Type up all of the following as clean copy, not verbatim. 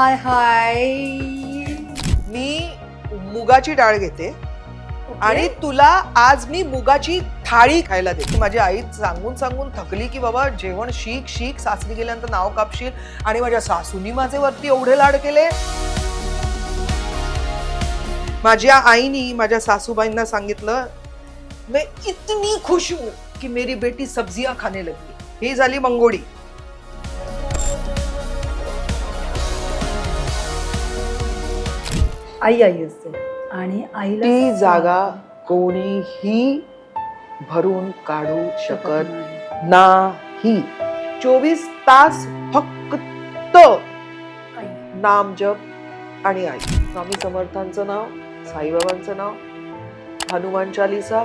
हाय हाय. मी मुगाची डाळ घेते आणि तुला आज मी मुगाची थाळी खायला देते. माझी आई सांगून सांगून थकली की बाबा जेवण शीक शीक, सासरी गेल्यानंतर नाव कापशील. आणि माझ्या सासूनी माझे वरती एवढे लाड केले. माझ्या आईनी माझ्या सासूबाईंना सांगितलं, मैं इतनी खुश हूं कि मेरी बेटी सब्जियां खाने लगी. ही झाली मंगोडी. आई आई असते आणि आईला ती जागा कोणीही भरून काढू शकत नाही. 24 तास फक्त नाम जप आणि आई. स्वामी समर्थांचं नाव, साईबाबांचं नाव, हनुमान चालीसा.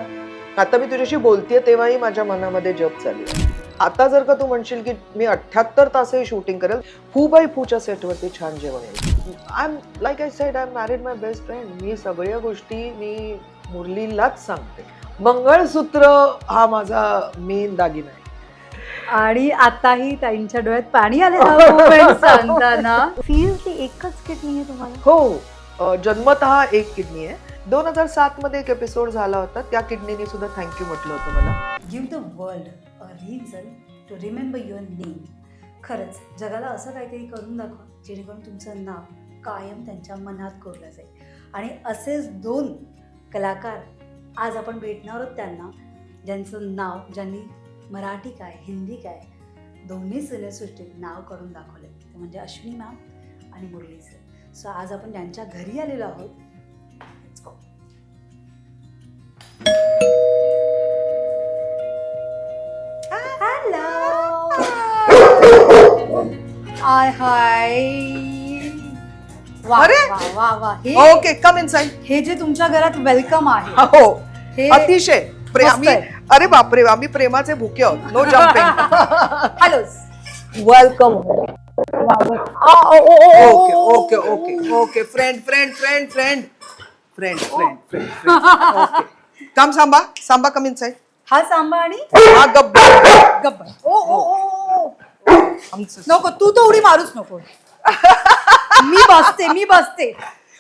आता मी तुझ्याशी बोलतेय तेव्हाही माझ्या मनामध्ये जप चालू आहे. आता जर का तू म्हणशील की मी 78 तासही शूटिंग करेल, फू बाय फूच्या सेटवरती छान जेवण येईल. I am like I said, I am married my best friend. मी सगळ्या गोष्टी मी मुरलीलाच सांगते. मंगळसूत्र हा माझा मेन दागिना आहे. आणि आताही ताईंच्या डोळ्यात पाणी आले सांगताना. सिरियसली एकच किडनी आहे तुम्हाला? हो, जन्मतः एक किडनी आहे. 2007 मध्ये एक एपिसोड झाला होता, त्या किडनीने सुद्धा थँक्यू म्हटलं होतं मला. Give the world a reason to remember your name. खरंच जगाला असं काहीतरी करून दाखवा जेणेकरून तुमचं नाव कायम त्यांच्या मनात कोरलं जाईल. आणि असेच 2 कलाकार आज आपण भेटणार आहोत त्यांना, ज्यांचं नाव, ज्यांनी मराठी काय हिंदी काय दोन्ही सिनेसृष्टीत नाव करून दाखवले, ते म्हणजे अश्विनी मॅम आणि मुरली सर. सो आज आपण त्यांच्या घरी आलेलो आहोत. Let's go. हाय हाय. वा अरे! वा वा वा. Okay, come inside. हे जे तुमच्या घरात वेलकम आहे, हो, हे अतिशय मस्त आहे. अरे बापरे, आम्ही प्रेमाचे भुके आहोत. No jumping. Hello. Welcome. Okay okay okay okay. Friend friend friend friend friend friend friend. Okay, come Samba सांबा, कम इनसाइड. हा सांबा आणि हा गब्बर. गब्बर. ओ ओ ओ. आमचं नको, तू तर उडी मारूच नको. मी बसते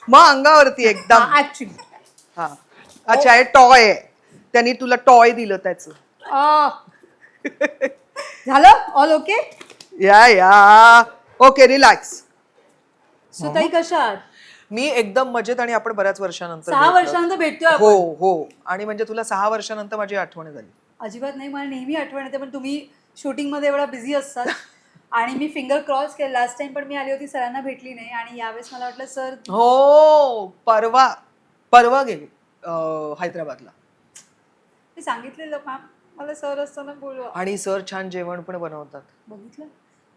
मग अंगावरती एकदम. ऍक्च्युली. हा, अच्छा, हे टॉय आहे. त्यांनी तुला टॉय दिलं त्याचं. झालं ऑल ओके. या ओके, रिलॅक्स. सुताई कशा आहात? मी एकदम मजेत. आणि आपण बऱ्याच वर्षानंतर 6 भेटलो. वर्षांनंतर भेटतोय हो आपण. हो. आणि म्हणजे तुला 6 वर्षानंतर माझी आठवण झाली. अजिबात नाही, मला नेहमी आठवण येते, पण तुम्ही शूटिंग मध्ये एवढा बिझी असतात. आणि मी फिंगर क्रॉस केलं. लास्ट टाइम पण मी आली होती, सरांना भेटली नाही. आणि यावेळेस मला वाटलं सर. हो, परवा गेली हैदराबादला. मी सांगितलेलं मॅम मला सर असताना बोलवा. आणि सर छान जेवण पण बनवतात. बघितलं,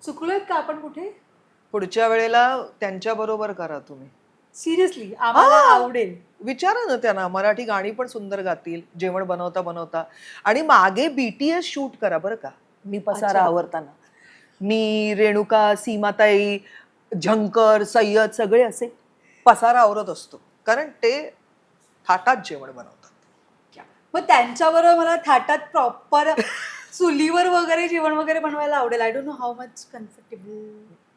चुकलोय का आपण कुठे? पुढच्या वेळेला त्यांच्या बरोबर करा तुम्ही. सिरियसली आम्हाला आवडेल. विचारा ना त्यांना. मराठी गाणी पण सुंदर गातील जेवण बनवता बनवता. आणि मागे BTS शूट करा बरं का. मी पसारा आवरताना मी, रेणुका, सीमाताई, झंकर, सय्यद सगळे असे पसारा आवरत असतो, कारण ते थाटात जेवण बनवतात. मग त्यांच्याबरोबर मला थाटात प्रॉपर चुलीवर वगैरे जेवण वगैरे बनवायला आवडेल. I don't know how much comfortable.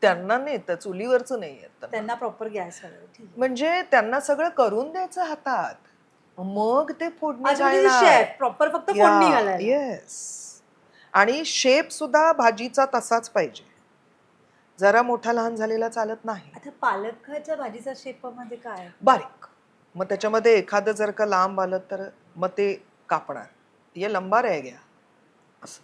त्यांना नाही येत, चुलीवरचं नाही येत त्यांना प्रॉपर गॅस वगैरे. ठीक आहे. म्हणजे त्यांना सगळं करून द्यायचं हातात, मग ते फोडणी शेफ प्रॉपर फक्त फोडणी घालायला. येस. आणि शेप सुद्धा भाजीचा तसाच पाहिजे. जरा मोठा लहान झालेला चालत नाही. आता पालकाच्या भाजीचा शेपामध्ये काय? बारीक. मग त्याच्यामध्ये एखादं जर का लांब आलं तर मग ते कापणार. ये लंबा रह गया असं.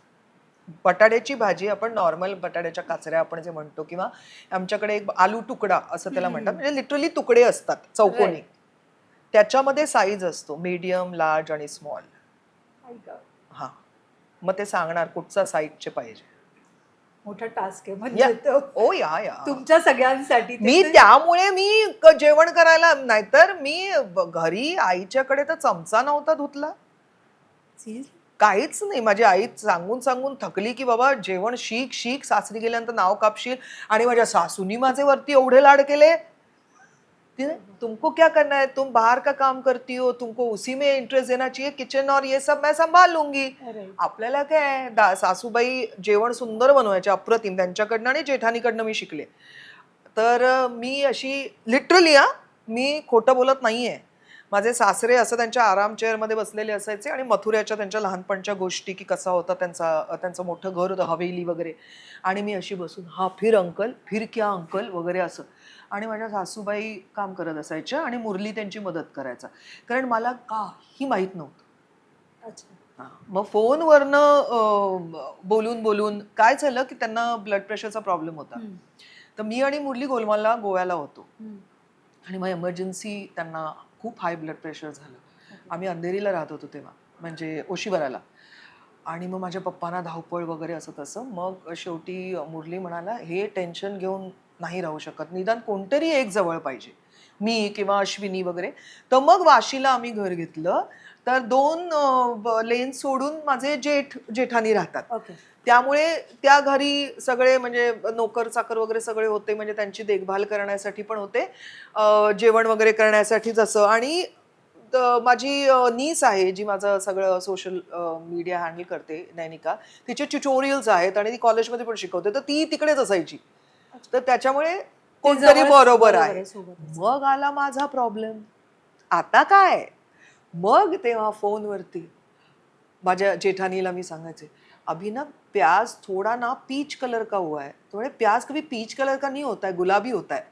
बटाट्याची भाजी आपण नॉर्मल बटाट्याच्या काचऱ्या आपण जे म्हणतो, किंवा आमच्याकडे एक आलू तुकडा असं त्याला म्हणतात. म्हणजे लिटरली तुकडे असतात चौकोनी. त्याच्यामध्ये साईज असतो मीडियम, लार्ज आणि स्मॉल. हा, मग ते सांगणार कुठचा साईजचे पाहिजे. मोठा टास्क आहे म्हणजे ओ या तुमच्या सगळ्यांसाठी. मी त्यामुळे मी जेवण करायला, नाहीतर मी घरी आईच्याकडे तर चमचा नव्हता धुतला, काहीच नाही. माझी आई सांगून सांगून थकली की बाबा जेवण शीक शीक, सासरी गेल्यानंतर नाव कापशील. आणि माझ्या सासूनी माझे वरती एवढे लाड केले. तुमको क्या करना है, तुम बाहर का काम करती हो, तुमको उसी में इंटरेस्ट देना चाहिए, किचन और ये सब मैं संभाल लूंगी. आपल्याला काय, सासूबाई जेवण सुंदर बनवायचे, अप्रतिम. त्यांच्याकडनं आणि जेठानीकडनं मी शिकले. तर मी अशी लिटरली मी खोटं बोलत नाहीये. माझे सासरे असं त्यांच्या आराम चेअरमध्ये बसलेले असायचे आणि मथुऱ्याच्या त्यांच्या लहानपणच्या गोष्टी की कसा होता त्यांचं मोठं घर होतं हवेली वगैरे, आणि मी अशी बसून हा फिर अंकल फिर क्या अंकल वगैरे असं, आणि माझ्या सासूबाई काम करत असायच्या आणि मुरली त्यांची मदत करायचा, कारण मला काही माहीत नव्हतं. अच्छा. मग फोनवरनं बोलून बोलून काय झालं की त्यांना ब्लड प्रेशरचा प्रॉब्लेम होता. तर मी आणि मुरली गोलमालला गोव्याला होतो आणि मग एमर्जन्सी त्यांना खूप हाय ब्लड प्रेशर झालं. आम्ही अंधेरीला राहत होतो तेव्हा, म्हणजे ओशीवराला, आणि मग माझ्या पप्पांना धावपळ वगैरे असं तसं. मग शेवटी मुरली म्हणाला हे टेन्शन घेऊन नाही राहू शकत, निदान कोणतरी एक जवळ पाहिजे, मी किंवा अश्विनी वगैरे. तर मग वाशीला आम्ही घर घेतलं. तर 2 लेन सोडून माझे जेठानी राहतात. त्यामुळे त्या घरी सगळे म्हणजे नोकर चाकर वगैरे सगळे होते, म्हणजे त्यांची देखभाल करण्यासाठी पण होते, जेवण वगैरे करण्यासाठी जसं. आणि माझी नीस आहे जी माझं सगळं सोशल मीडिया हँडल करते, नैनिका, तिचे ट्युटोरियल्स आहेत आणि ती कॉलेजमध्ये पण शिकवते, तर ती तिकडेच असायची. तर त्याच्यामुळे कोणतरी बरोबर आहे. मग आला माझा प्रॉब्लेम, आता काय. मग तेव्हा फोनवरती माझ्या जेठानीला मी सांगायचे, अभी ना प्याज थोड़ा ना पीच कलर का हुआ है, थोड़े प्याज कभी पीच कलर का नहीं होता है, गुलाबी होता है.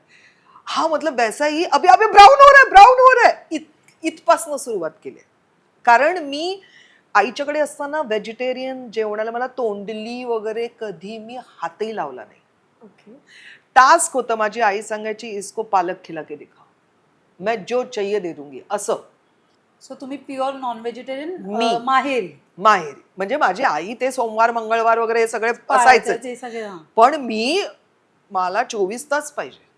हा मतलब वैसा ही अभी अभी ब्राउन हो रहा है, ब्राउन हो रहा है. इथपासनं सुरुवात केली. कारण मी आईच्याकडे असताना व्हेजिटेरियन जेवणाला मला तोंडली वगैरे कधी मी हातही लावला नाही. टास्क होतं, माझी आई सांगायची इसको पालक खिला के दिखा, मैं जो चाहिए दे दूंगी असं. सो तुम्ही प्युअर नॉन व्हेजिटेरियन माहेरी म्हणजे माझी आई ते सोमवार मंगळवार वगैरे हे सगळे असायचे, पण मला 24 तास पाहिजे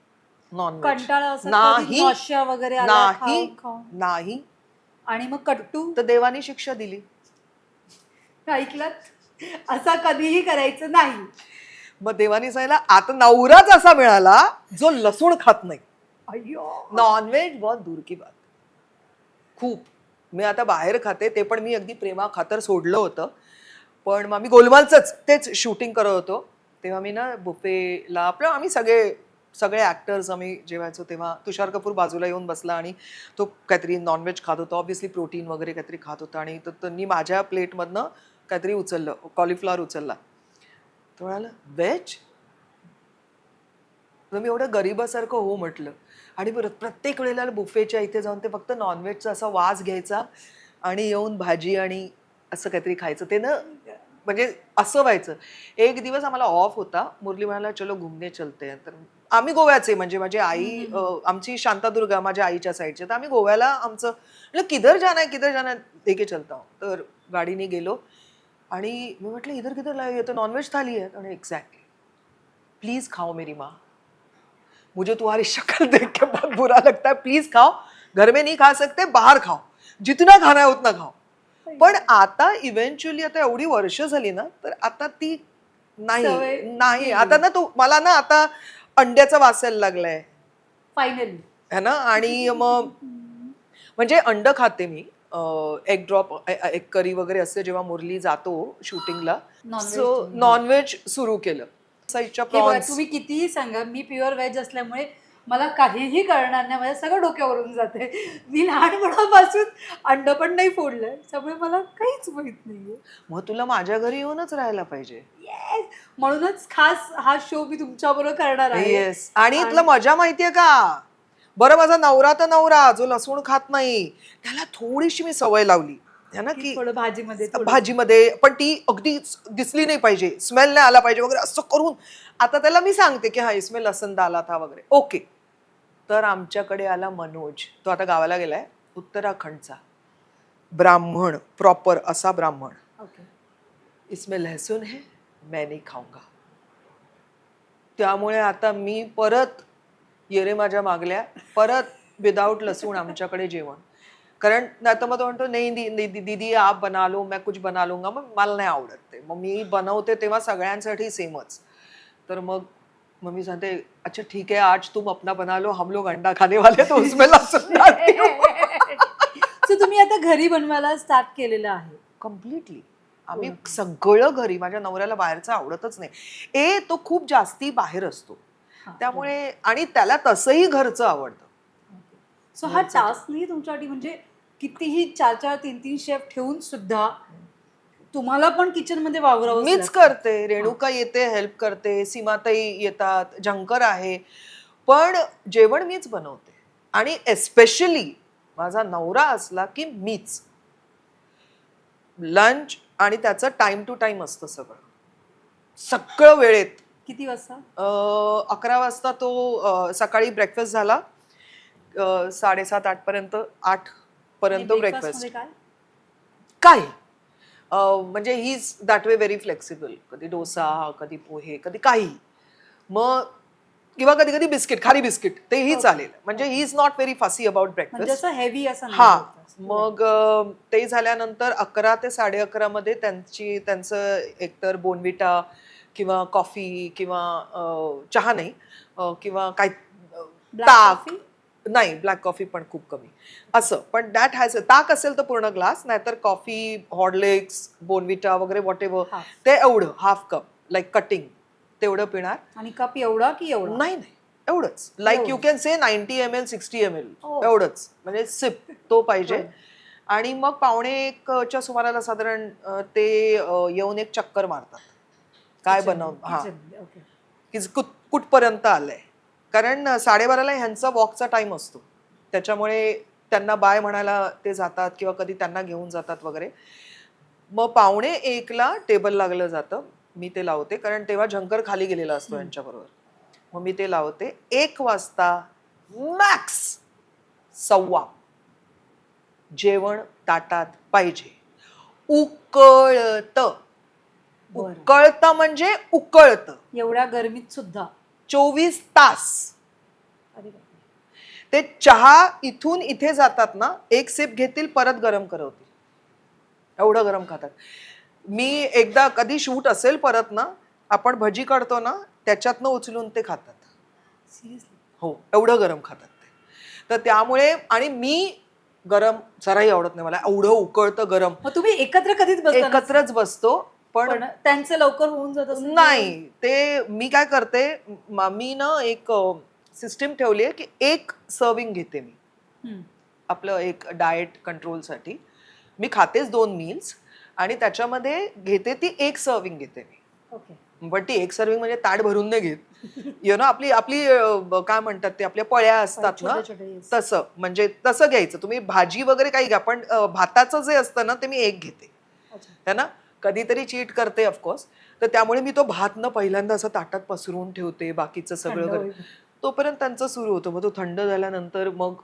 नॉनव्हेज. नाही. आणि मग कट्टू तर देवानी शिक्षा दिली. ऐकलात, असा कधीही करायचं नाही. मग देवानी सांगितलं आता नवराच असा मिळाला जो लसूण खात नाही. नॉनव्हेज बहुत दूर की बात. खूप मी आता बाहेर खाते, ते पण मी अगदी प्रेमा खातर सोडलं होतं. पण मग मी गोलमालच तेच शूटिंग करत होतो तेव्हा मी ना बुफेला आपलं आम्ही सगळे ऍक्टर्स आम्ही जेवायचो, तेव्हा तुषार कपूर बाजूला येऊन बसला आणि तो काहीतरी नॉनव्हेज खात होता, ऑब्व्हियसली प्रोटीन वगैरे काहीतरी खात होता, आणि त्यांनी माझ्या प्लेटमधनं काहीतरी उचललं, कॉलीफ्लॉवर उचलला. तो म्हणाला व्हेज. मी एवढं गरीबासारखं हो म्हटलं, आणि प्रत्येक वेळेला बुफेच्या इथे जाऊन ते फक्त नॉनव्हेजचा असा वास घ्यायचा आणि येऊन भाजी आणि असं काहीतरी खायचं. ते ना म्हणजे असं व्हायचं. एक दिवस आम्हाला ऑफ होता, मुरली म्हणाला चलो घुमने चलते हैं. तर आम्ही गोव्याचे, म्हणजे माझी आई आमची शांतादुर्गा माझ्या आईच्या साईडचे, तर आम्ही गोव्याला आमचं किधर जाना है देखे चलता हूं. तर गाडीने गेलो आणि मी म्हटलं इधर किधर लाए, ये तो नॉनव्हेज थाली है. आणि एक्झॅक्टली, प्लीज खाओ मेरी माँ, मुझे तुम्हारी शक्ल देख के बहुत बुरा लगता है, प्लीज खाओ, घर में नहीं खा सकते, बाहर खाओ, जितना खाना है उतना खाओ. पण आता इव्हेंच्युअली आता एवढी वर्ष झाली ना, तर आता ती नाही आता ना, तो मला ना आता अंड्याचा वास यायला लागलाय फायनली, है ना. आणि मग म्हणजे अंड खाते मी, एग ड्रॉप, एग करी वगैरे असते जेव्हा मुरली जातो शूटिंगला, सो नॉनव्हेज सुरू केलं. तुम्ही कितीही सांगा, मी प्युअर व्हेज असल्यामुळे मला काहीही कळणार नाही, माझ्या सगळं डोक्यावरून जाते. मी लहानपणापासून अंड पण नाही फोडलंय, त्यामुळे मला काहीच माहित नाहीये. मग तुला माझ्या घरी येऊनच राहायला पाहिजे. येस, म्हणूनच खास हा शो मी तुमच्या बरोबर करणार आहे. येस. आणि तुला मजा माहितीये का, बरं माझा नवरा तर नवरा जो लसूण खात नाही, त्याला थोडीशी मी सवय लावली ना, की भाजीमध्ये पण ती अगदी दिसली नाही पाहिजे, स्मेल नाही आला पाहिजे वगैरे असं करून. आता त्याला मी सांगते की हा इसमें लसन डाला था वगैरे, ओके. तर आमच्याकडे आला मनोज, तो आता गावाला गेलाय, उत्तराखंडचा ब्राह्मण, प्रॉपर असा ब्राह्मण. इसमें लहसुन है, मैं नहीं खाऊंगा. त्यामुळे आता मी परत ये रे माझ्या मागल्या, परत विदाउट लसूण आमच्याकडे जेवण. कारण आता मग तो म्हणतो नाही दीदी आप बना लो, मैं कुछ बना लूंगा. मग मला नाही आवडत ते, मग मी बनवते तेव्हा सगळ्यांसाठी सेमच. तर मग मी सांगते अच्छा ठीक है, आज तुम अपना बना लो, हम लोग अंडा खाने वाले, तो उसमें लसूण डालती हूं. सो तुम्ही आता घरी बनवायला स्टार्ट केलेलं आहे कम्प्लिटली. आम्ही सगळं घरी, माझ्या नवऱ्याला बाहेरचं आवडतच नाही. तो खूप जास्ती बाहेर असतो, त्यामुळे आणि त्याला तसंही घरचं आवडतं. सो हा टास्क नाही तुमच्यासाठी, म्हणजे कितीही 4-4, 3-3 शेफ ठेवून सुद्धा तुम्हाला पण किचन मध्ये वावरावं मीच करते, रेणुका येते, हेल्प करते, सीमाताई येतात, झंकर आहे, पण जेवण मीच बनवते. आणि एस्पेशली माझा नवरा असला की मीच. लंच आणि त्याचं टाइम टू टाइम असतं सगळं वेळेत. किती वाजता? 11 वाजता तो सकाळी ब्रेकफास्ट झाला, 7:30-8 पर्यंत, 8 पर्यंत ब्रेकफास्ट. काय काय म्हणजे he is that way very flexible. कधी डोसा, कधी पोहे, कधी काही, मग किंवा कधी कधी बिस्किट, खारी बिस्किट, तेही चालेल. म्हणजे ही इज नॉट व्हेरी फसी अबाउट ब्रेकफास्ट. हेवी असं नाही हा. होत. मग ते झाल्यानंतर 11 ते 11:30 मध्ये त्यांचं एकतर बोनविटा किंवा कॉफी किंवा चहा नाही, किंवा काय, ताक नाही, ब्लॅक कॉफी पण खूप कमी असं, पण दॅट हॅज ताक असेल तर पूर्ण ग्लास, नाहीतर कॉफी, हॉर्लिक्स, बोनविटा वगैरे वॉट एव्हर, ते एवढं हाफ कप लाईक कटिंग तेवढं पिणार. आणि कप एवढा की एवढा? नाही नाही, एवढंच, like you can say 90 ml 60 ml, एवढंच, म्हणजे सिप तो पाहिजे. आणि मग 1:45च्या सुमाराला साधारण ते येऊन एक चक्कर मारतात, काय बनवून, हा की कुठपर्यंत आलंय. कारण 12:30ला ह्यांचा वॉकचा टाइम असतो, त्याच्यामुळे त्यांना बाय म्हणायला ते जातात किंवा कधी त्यांना घेऊन जातात वगैरे. मग 12:45ला टेबल लागलं जातं, मी ते लावते, कारण तेव्हा झंकर खाली गेलेला असतो यांच्याबरोबर. मग मी ते लावते. 1 वाजता मॅक्स 1:15 जेवण ताटात पाहिजे, उकळतं. उकळतं म्हणजे उकळतं, एवढ्या गरमीत सुद्धा 24 तास. ते चहा इथून इथे जातात ना, एक सिप घेतील, परत गरम करवतील, एवढं गरम खातात. मी एकदा कधी शूट असेल परत ना, आपण भजी काढतो ना, त्याच्यातनं उचलून ते खातात. हो, एवढं गरम खातात ते. तर त्यामुळे, आणि मी गरम जराही आवडत नाही मला, एवढं उकळतं गरम. तुम्ही एकत्र कधीच बसता? एकत्रच बसतो, पण त्यांचं लवकर होऊन जात नाही. ते मी काय करते, मी ना एक सिस्टीम ठेवली आहे की एक सर्विंग घेते मी, आपलं एक डाएट कंट्रोलसाठी. मी खातेच 2 मील्स, आणि त्याच्यामध्ये घेते ती एक सर्विंग घेते मी. पण ती एक सर्विंग म्हणजे ताट भरून नाही घेत, यु नो, आपली काय म्हणतात ते, आपल्या पळ्या असतात ना, तसं, म्हणजे तसं घ्यायचं. तुम्ही भाजी वगैरे काही घ्या, पण भाताचं जे असतं ना, ते मी एक घेते, है ना. कधीतरी चीट करते ऑफकोर्स, तर त्यामुळे मी तो भात न पहिल्यांदा असं ताटात पसरवून ठेवते, बाकीचं सगळं तोपर्यंत त्यांचं सुरू होतं. मग तो थंड झाल्यानंतर मग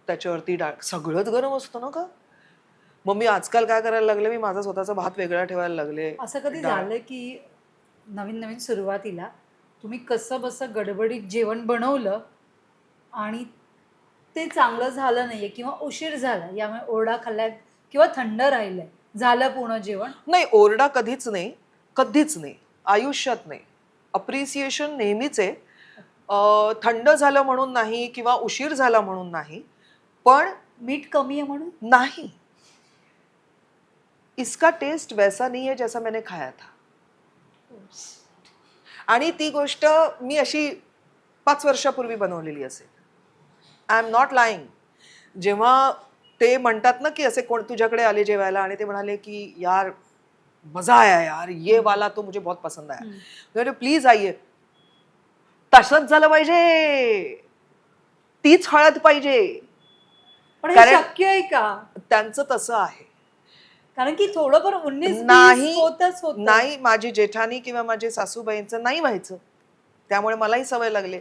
त्याच्यावरती डाळ, सगळंच गरम असतं ना का. मग मी आजकाल काय करायला लागले, मी माझा स्वतःचा भात वेगळा ठेवायला लागले. असं कधी झालं की नवीन नवीन सुरुवातीला तुम्ही कसं बसं गडबडीत जेवण बनवलं आणि ते चांगलं झालं नाहीये किंवा उशीर झाला, यामुळे ओरडा खाल्लाय किंवा थंड राहिलंय, झालं पूर्ण जेवण? नाही, ओरडा कधीच नाही, कधीच नाही, आयुष्यात नाही. अप्रिसिएशन नेहमीच आहे. थंड झालं म्हणून नाही किंवा उशीर झाला म्हणून नाही, पण मीठ कमी आहे म्हणून नाही. इसका टेस्ट वैसा नहीं है जैसा मैंने खाया था. आणि ती गोष्ट मी अशी 5 वर्षापूर्वी बनवलेली असेल. I am not lying. जेव्हा ते म्हणतात ना की असे कोण तुझ्याकडे आले जेवायला आणि ते म्हणाले की यार मजा आया यार, ये वाला तो मुझे बहुत पसंद आया, प्लीज आइए. तसंच झालं पाहिजे, तीच हळद पाहिजे. पण हे शक्य आहे का? त्यांचं तसं आहे. कारण की थोडंफार 19-20 नाही होतच होतं. नाही, माझी जेठानी किंवा माझे सासूबाईंचं नाही व्हायचं, त्यामुळे मलाही सवय लागली.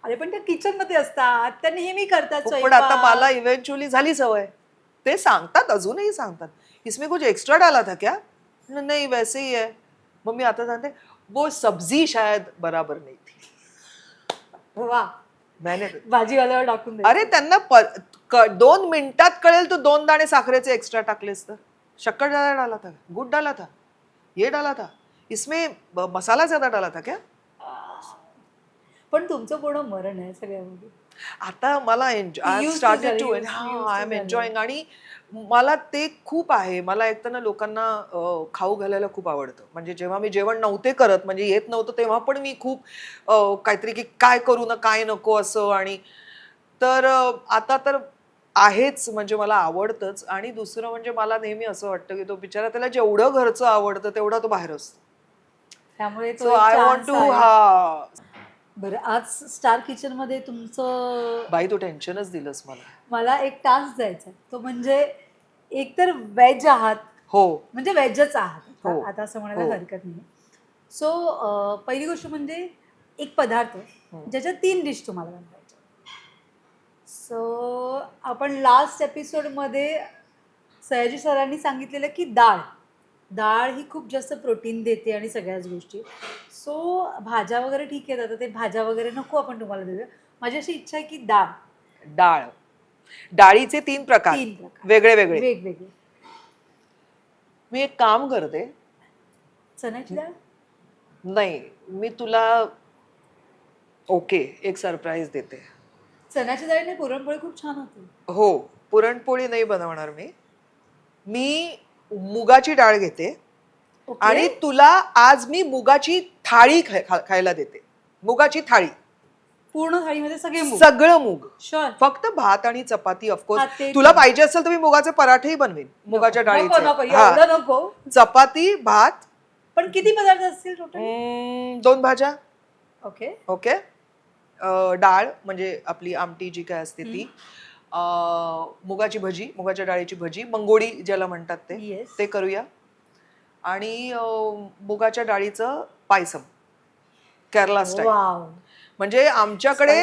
अरे पण त्या किचन मध्ये असतात, त्या नेहमी करतात पण स्वयंपाक. आता मला इव्हेंच्युअली झाली सवय. ते सांगतात, अजूनही सांगतात, इसमें कुछ एक्स्ट्रा डाला था क्या? नहीं वैसे ही है. मग मी आता सांगते, वो सब्जी शायद बराबर नहीं थी. वा, मैंने भाजीवाल्यावर टाकून दे. अरे त्यांना 2 मिनिटात कळेल तू 2 दाणे साखरेचे एक्स्ट्रा टाकलेस तर. शक्कर ज्यादा डाला था, गुड़ डाला था, ये डाला था, इसमें मसाला ज्यादा डाला था क्या? पण तुमचं पूर्ण मरण आहे सगळ्यामध्ये. आता मला आय used to स्टार्टेड झाली, to used to I am झाली. एन्जॉईंग. आणि मला ते खूप आहे. मला एक तर ना लोकांना खाऊ घालायला खूप आवडतं. म्हणजे जेव्हा मी जेवण नव्हते करत, म्हणजे येत नव्हतं, तेव्हा पण मी खूप काहीतरी की काय करू ना काय नको असं. आणि तर आता तर आहेच, म्हणजे मला आवडतंच. आणि दुसरं म्हणजे मला नेहमी असं वाटतं की तो बिचारा, त्याला जेवढं घरचं आवडतं तेवढा तो बाहेर असतो. त्यामुळे तो सो एक आय वॉन्ट चान्स टू आहे. हा. बरं, आज स्टार किचन मध्ये तुमचं बाई तू टेन्शनच दिलंस मला. मला एक टास्क द्यायचा आहे. तो म्हणजे एकतर व्हेज आहात, हो म्हणजे व्हेजच आहात हो आता आता असं म्हणायला हो. हरकत नाही. सो पहिली गोष्ट म्हणजे एक पदार्थ ज्याच्या 3 डिश तुम्हाला बनवायच्या. सो आपण लास्ट एपिसोडमध्ये सयाजी सरांनी सांगितलेलं की डाळ डाळ ही खूप जास्त प्रोटीन देते आणि सगळ्याच गोष्टी. सो भाज्या वगैरे ठीक आहेत, आता ते भाज्या वगैरे नको आपण तुम्हाला देऊया. माझी अशी इच्छा आहे की डाळ डाळ. डाळीचे 3 प्रकार 3 प्रकार वेगळे वेगळे. वेगवेगळे. मी एक काम करते. चण्याची डाळ नाही, मी तुला ओके एक सरप्राईज देते. चण्याच्या डाळीने पुरणपोळी खूप छान होते. हो, पुरणपोळी नाही बनवणार मी. मी मुगाची डाळ घेते ओके. आणि तुला आज मी मुगाची थाळी खायला देते. मुगाची थाळी. पूर्ण थाळीमध्ये सगळे मूग. सगळं मूग. शुअर. फक्त भात आणि चपाती हा, ऑफकोर्स. ते तुला ठीक. पाहिजे असेल तर मी मुगाचे पराठेही बनवेन. मुगाच्या नको डाळीचे. नको हा. एवढं नको. चपाती, भात, पण किती पदार्थ असतील टोटल? 2 भाज्या. ओके. ओके. डाळ म्हणजे आपली आमटी जी काय असते ती. मुगाची भजी, मुगाच्या डाळीची भजी, मंगोळी ज्याला म्हणतात ते. येस. ते करूया. आणि मुगाच्या डाळीचं पायसम, केरला स्टाईल. वाव. म्हणजे आमच्याकडे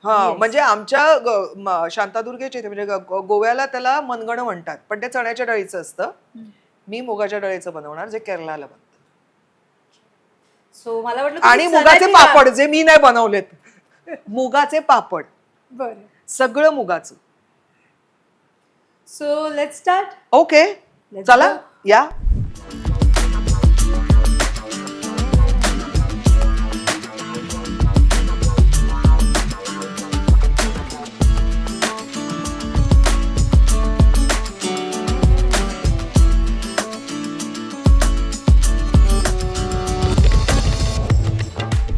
Yes. म्हणजे आमच्या शांतादुर्गेचे इथे, म्हणजे गोव्याला त्याला मनगणं म्हणतात, पण ते चण्याच्या डाळीचं असतं. मी मुगाच्या डाळीचं बनवणार, जे केरळाला बनतं. सो मला वाटलं आणि तुम्ही मुगाचे चण्याची पापड, डाळ. जे मी नाही बनवलेत. मुगाचे पापड, बरं. सगळं मुगाचं. So let's start. ओके, चला या.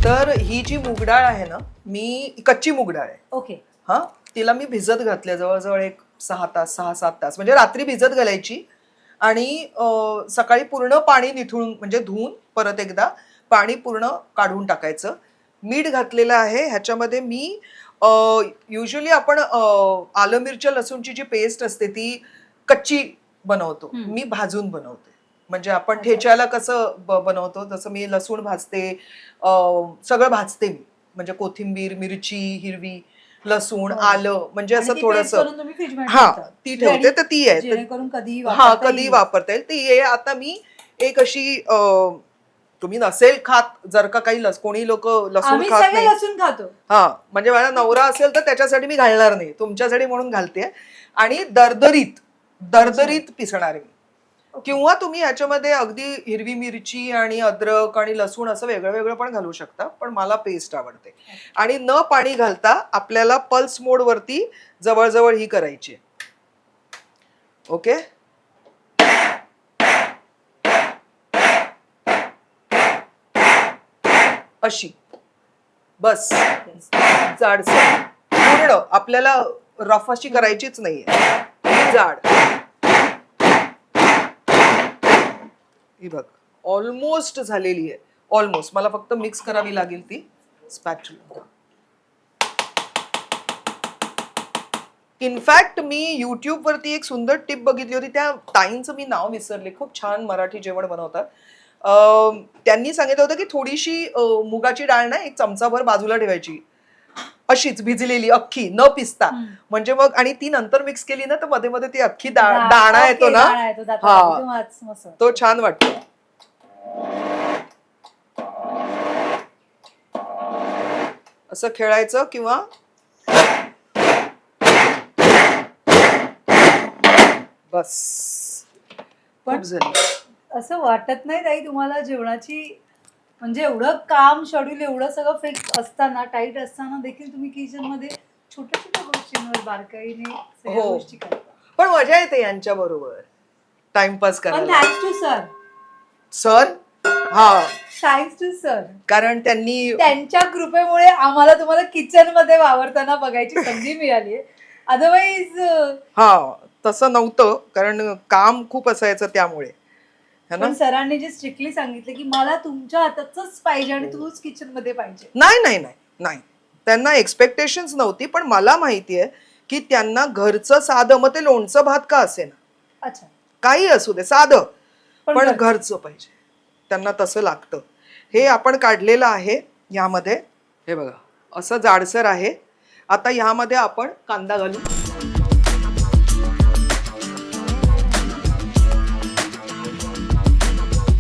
तर ही जी मूग डाळ आहे ना, मी कच्ची मूग डाळ आहे. ओके. हा, तिला मी भिजत घातल्या जवळजवळ एक 6 तास, म्हणजे रात्री भिजत घालायची. आणि सकाळी पूर्ण पाणी निथळून, म्हणजे धुवून परत एकदा पाणी पूर्ण काढून टाकायचं. मीठ घातलेलं आहे ह्याच्यामध्ये मी. युजली आपण आलं मिरच्या लसूणची जी पेस्ट असते ती कच्ची बनवतो, मी भाजून बनवते. म्हणजे आपण ठेच्याला कसं बनवतो तसं मी लसूण भाजते, सगळं भाजते मी. म्हणजे कोथिंबीर, मिरची हिरवी, लसूण, आलं, म्हणजे असं थोडंसं. हा, ती ठेवते. तर ती आहे, जेणेकरून कधी हा कधी वापरता येईल ती आहे. आता मी एक अशी, तुम्ही नसेल खात, जर का काही कोणी लोक लसूण खात नाही, लसूण खातो. हा, म्हणजे माझा नवरा असेल तर त्याच्यासाठी मी घालणार नाही, तुमच्यासाठी म्हणून घालते. आणि दरदरीत पिसणार मी. किंवा तुम्ही ह्याच्यामध्ये अगदी हिरवी मिरची आणि अद्रक आणि लसूण असं वेगळं वेगळं पण घालू शकता, पण मला पेस्ट आवडते. आणि न पाणी घालता आपल्याला पल्स मोड वरती जवळजवळ ही करायची. ओके. अशी बस, जाडसर पूर्ण. आपल्याला रफ अशी करायचीच नाहीये, जाड. ही बघ, ऑलमोस्ट झालेली आहे. ऑलमोस्ट. मला फक्त मिक्स करावी लागेल ती स्पॅच्युला. इनफॅक्ट मी युट्यूब वरती एक सुंदर टिप बघितली होती, त्या ताईंचं मी नाव विसरले, खूप छान मराठी जेवण बनवतात. त्यांनी सांगितलं होतं की थोडीशी मुगाची डाळ ना 1 चमचाभर बाजूला ठेवायची, अशीच भिजलेली अख्खी, न पिसता. म्हणजे मग, आणि ती नंतर मिक्स केली ना तर मध्ये मध्ये ती अख्खी दाणा येतो ना, हा, तो छान वाटतो. असं खेळायचं किंवा बस. पण असं वाटत नाही ताई तुम्हाला जेवणाची, म्हणजे एवढं काम शेड्यूल एवढं सगळं फिक्स असताना, टाईट असताना देखील तुम्ही किचन मध्ये छोट्या छोट्या गोष्टींवर बारकाईने सगळ्या हो. गोष्टी करतात. पण मजा येते यांच्या बरोबर टाइमपास पण करायला. थँक्स टू सर, सर हा, थँक्स टू सर, कारण त्यांनी त्यांच्या कृपेमुळे आम्हाला तुम्हाला किचन मध्ये वावरताना बघायची संधी मिळाली आहे. अदरवाईज हा तसं नव्हतं, कारण काम खूप असायचं त्यामुळे है ना. पण सरांनी जे स्ट्रिक्टली सांगितलं की मला तुमच्या हाताचंच पाहिजे आणि तूच किचन मध्ये पाहिजे. नाही नाही नाही नाही, त्यांना एक्सपेक्टेशन्स नव्हती, पण मला माहितीये की त्यांना घरचं साधं, मग ते लोणचं भात का असे ना, अच्छा, काही असू दे साधं, पण पण घरचं. घरचं पाहिजे, त्यांना तसं लागतं. हे आपण काढलेलं आहे ह्यामध्ये, हे बघा असं जाडसर आहे. आता ह्यामध्ये आपण कांदा घालू.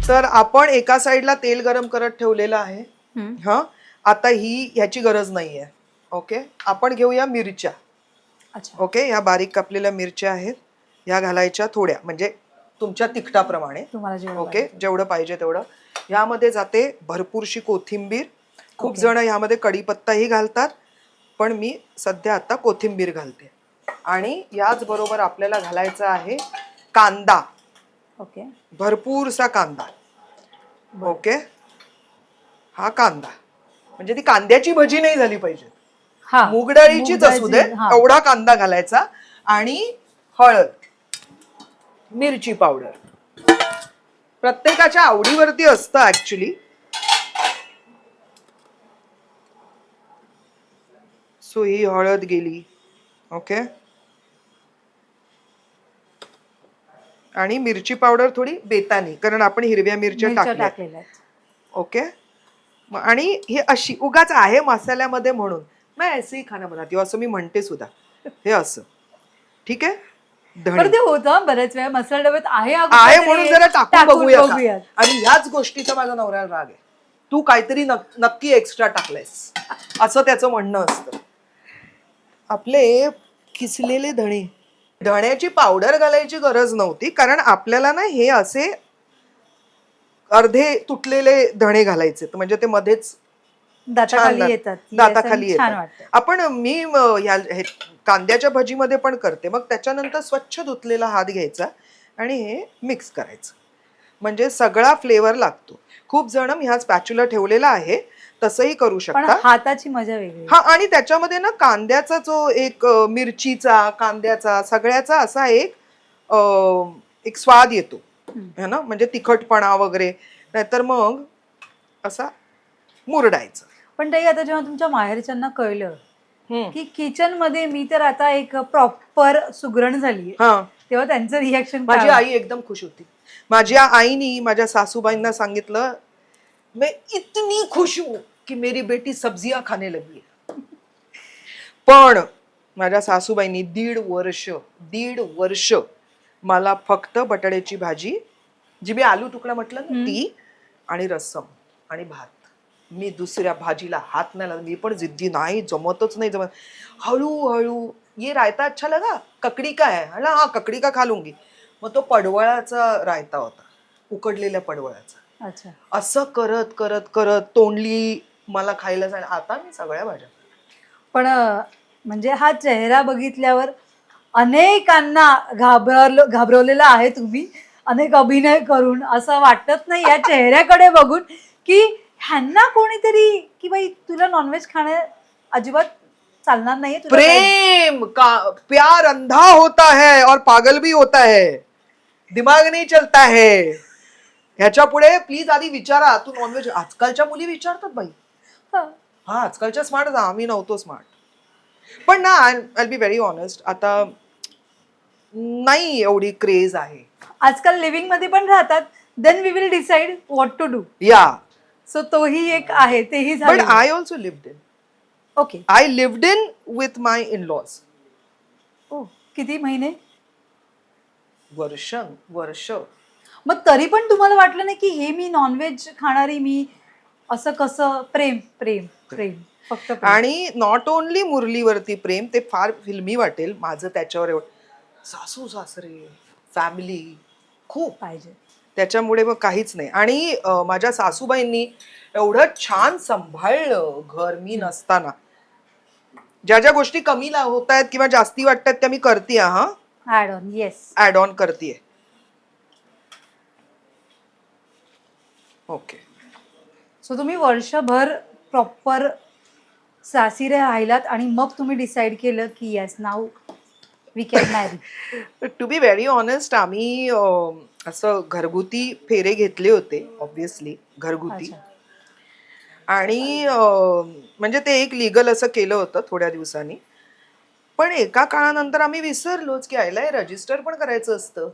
तर आपण एका साईडला तेल गरम करत ठेवलेलं आहे. हा, आता ह्याची गरज नाहीये. ओके, आपण घेऊया मिरच्या. अच्छा, ओके, ह्या बारीक कापलेल्या मिरच्या आहेत, ह्या घालायच्या थोड्या, म्हणजे तुमच्या तिखटाप्रमाणे. तुम्हाला जेवढं ओके, पाहिजे. जेवढं पाहिजे तेवढं. ह्यामध्ये जाते भरपूरशी कोथिंबीर. खूप ओके. जण ह्यामध्ये कढीपत्ताही घालतात, पण मी सध्या आता कोथिंबीर घालते. आणि याच बरोबर आपल्याला घालायचा आहे कांदा, ओके, भरपूरसा कांदा. ओके, हा कांदा, म्हणजे ती कांद्याची भजी नाही झाली पाहिजे, हा, मूग डाळीचीच असू दे, हा. एवढा कांदा घालायचा. आणि हळद, मिरची पावडर, प्रत्येकाच्या आवडीवरती असतं ऍक्च्युली. सो ही हळद गेली. ओके, आणि मिरची पावडर थोडी बेतानी, कारण आपण हिरव्या मिरच्या टाकल्या. टाकलेल्या आहेत. ओके, आणि ही अशी उगाच आहे मसाल्यामध्ये म्हणून मैं ऐसे ही खाना बनाती हूं, असं मी म्हणते सुद्धा. हे असं ठीक आहे. पण धणे ते होतं बऱ्याच वेळा मसाला डब्यात आहे आहे म्हणून जरा टाकून बघूया का? बघूयात. आणि याच गोष्टीचा माझा नवऱ्याला राग आहे, तू काहीतरी नक्की एक्स्ट्रा टाकलंयस, असं त्याचं म्हणणं असतं. आपले किसलेले धणे, धण्याची पावडर घालायची गरज नव्हती, कारण आपल्याला ना हे असे अर्धे तुटलेले धणे घालायचे, म्हणजे ते मध्येच दाताखाली येतात. दाताखाली छान येतात. वाटतं. आपण मी कांद्याच्या भजीमध्ये पण करते. मग त्याच्यानंतर स्वच्छ धुतलेला हात घ्यायचा आणि हे मिक्स करायचं, म्हणजे सगळा फ्लेवर लागतो. खूप जण ह्या स्पॅच्युला ठेवलेला आहे, तसंही करू पण शकता. हाताची मजा वेगळी. हा, आणि त्याच्यामध्ये ना कांद्याचा जो एक मिरचीचा, कांद्याचा, सगळ्याचा असा एक स्वाद येतो है ना, म्हणजे तिखटपणा वगैरे. नाहीतर मग असा मुरडायचं. पण ताई, आता जेव्हा तुमच्या माहेरच्यांना कळलं की किचन मध्ये मी तर आता एक प्रॉपर सुगरण झाली, हा, तेव्हा त्यांचं रिॲक्शन माझी आई एकदम खुश होती. माझ्या आईनी माझ्या सासूबाईंना सांगितलं, मैं इतनी खुश हूं की मेरी बेटी सब्जियां खाने लगी है. पण माझ्या सासूबाईंनी दीड वर्ष मला फक्त बटाट्याची भाजी, जी मी आलू तुकडा म्हटलं ना ती, आणि रस्सम आणि भात. मी दुसऱ्या भाजीला हात नाही लावला. मी पण जिद्दी, नाही जमतच नाही जमत. हळूहळू, ये रायता अच्छा लगा, ककडी का है? हाँ ककडी का खा लूंगी. मग तो पडवळाचा रायता होता, उकडलेल्या पडवळाचा. अच्छा, असं करत करत करत तोंडली मला खायला जाणं. आता मी सगळ्या भाज्या. पण म्हणजे हा चेहरा बघितल्यावर अनेकांना घाबरवलेला आहे तुम्ही, अनेक अभिनय करून. असं वाटत नाही या चेहऱ्याकडे बघून की ह्यांना कोणीतरी, की बाई तुला नॉनव्हेज खाणं अजिबात चालणार नाहीये. प्रेम का प्यार अंधा होता है और पागल भी होता है, दिमाग नहीं चलता है. ह्याच्या पुढे प्लीज आधी विचारा, तू नॉनव्हेज. आजकालच्या मुली विचारतात बाई. हा, आजकालच्या स्मार्ट, आम्ही नव्हतो स्मार्ट. पण ना, आय बी व्हेरी ऑनेस्ट, आता नाही एवढी क्रेज आहे. आजकाल लिव्हिंग मध्ये पण राहतात, then we will decide what to do. Yeah, so तोही एक आहे, तेही बट झालं. I also lived in. Okay. I lived in with my in laws. Oh, किती महिने? वर्ष. मग तरी पण तुम्हाला वाटलं नाही की हे मी नॉनव्हेज खाणारी मी, असं कसं? प्रेम प्रेम प्रेम, फक्त प्रेम. आणि नॉट ओनली मुरलीवरती प्रेम, ते फार फिल्मी वाटेल माझं त्याच्यावर. एवढं सासू सासरे, फॅमिली खूप पाहिजे, त्याच्यामुळे मग काहीच नाही. आणि माझ्या सासूबाईंनी एवढं छान सांभाळलं घर मी नसताना. ज्या ज्या गोष्टी कमी होत आहेत किंवा जास्ती वाटतात त्या मी करते हा, add on. Yes. Add on करते. ओके. सो तुम्ही वर्षभर प्रॉपर सासरी राहिलात आणि मग तुम्ही डिसाईड केलं की येस नाऊ वी कॅन मॅरी. टू बी व्हेरी ऑनेस्ट, आम्ही असं घरगुती फेरे घेतले होते ऑब्विसली, घरगुती. आणि म्हणजे ते एक लिगल असं केलं होतं थोड्या दिवसांनी. पण एका काळानंतर आम्ही विसरलोच की आयला रजिस्टर पण करायचं असतं,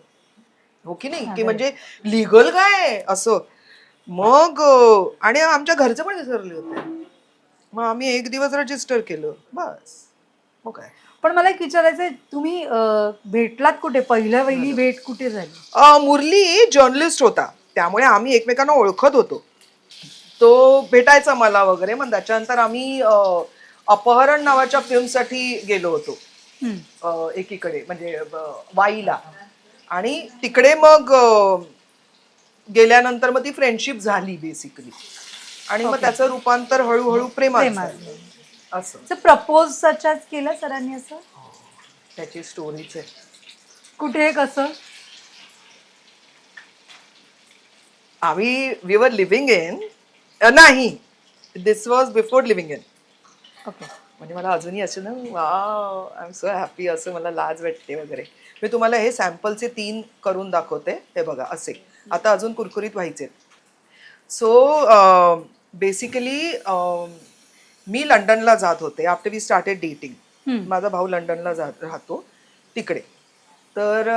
हो की नाही, की म्हणजे लिगल काय असं. मग आणि आमच्या घरचे पण विसरले होते. मग आम्ही एक दिवस रजिस्टर केलं बस. मग काय. पण मला एक विचारायचंय, तुम्ही भेटलात कुठे? पहिली भेट कुठे झाली? मुरली जर्नलिस्ट होता, त्यामुळे आम्ही एकमेकांना ओळखत होतो. तो भेटायचा मला वगैरे. मग त्याच्यानंतर आम्ही अपहरण नावाच्या फिल्मसाठी गेलो होतो एकीकडे, म्हणजे वाईला. आणि तिकडे मग गेल्यानंतर मग ती फ्रेंडशिप झाली बेसिकली. आणि मग त्याचं रूपांतर हळूहळू प्रेमात झालं. असं प्रपोज सचाच केलं सरांनी असं? त्याची स्टोरीच आहे. कुठे, कसं? आम्ही वी वर लिव्हिंग इन, नाही, this was before living in. Okay. म्हणजे मला अजूनही असं ना, wow I am so happy असं मला लाज वाटते वगैरे. मी तुम्हाला हे सॅम्पलचे 3 करून दाखवते. हे बघा असे. आता अजून कुरकुरीत व्हायचे. सो बेसिकली मी लंडनला जात होते आफ्टर वी स्टार्टेड डेटिंग. माझा भाऊ लंडनला राहतो तिकडे. तर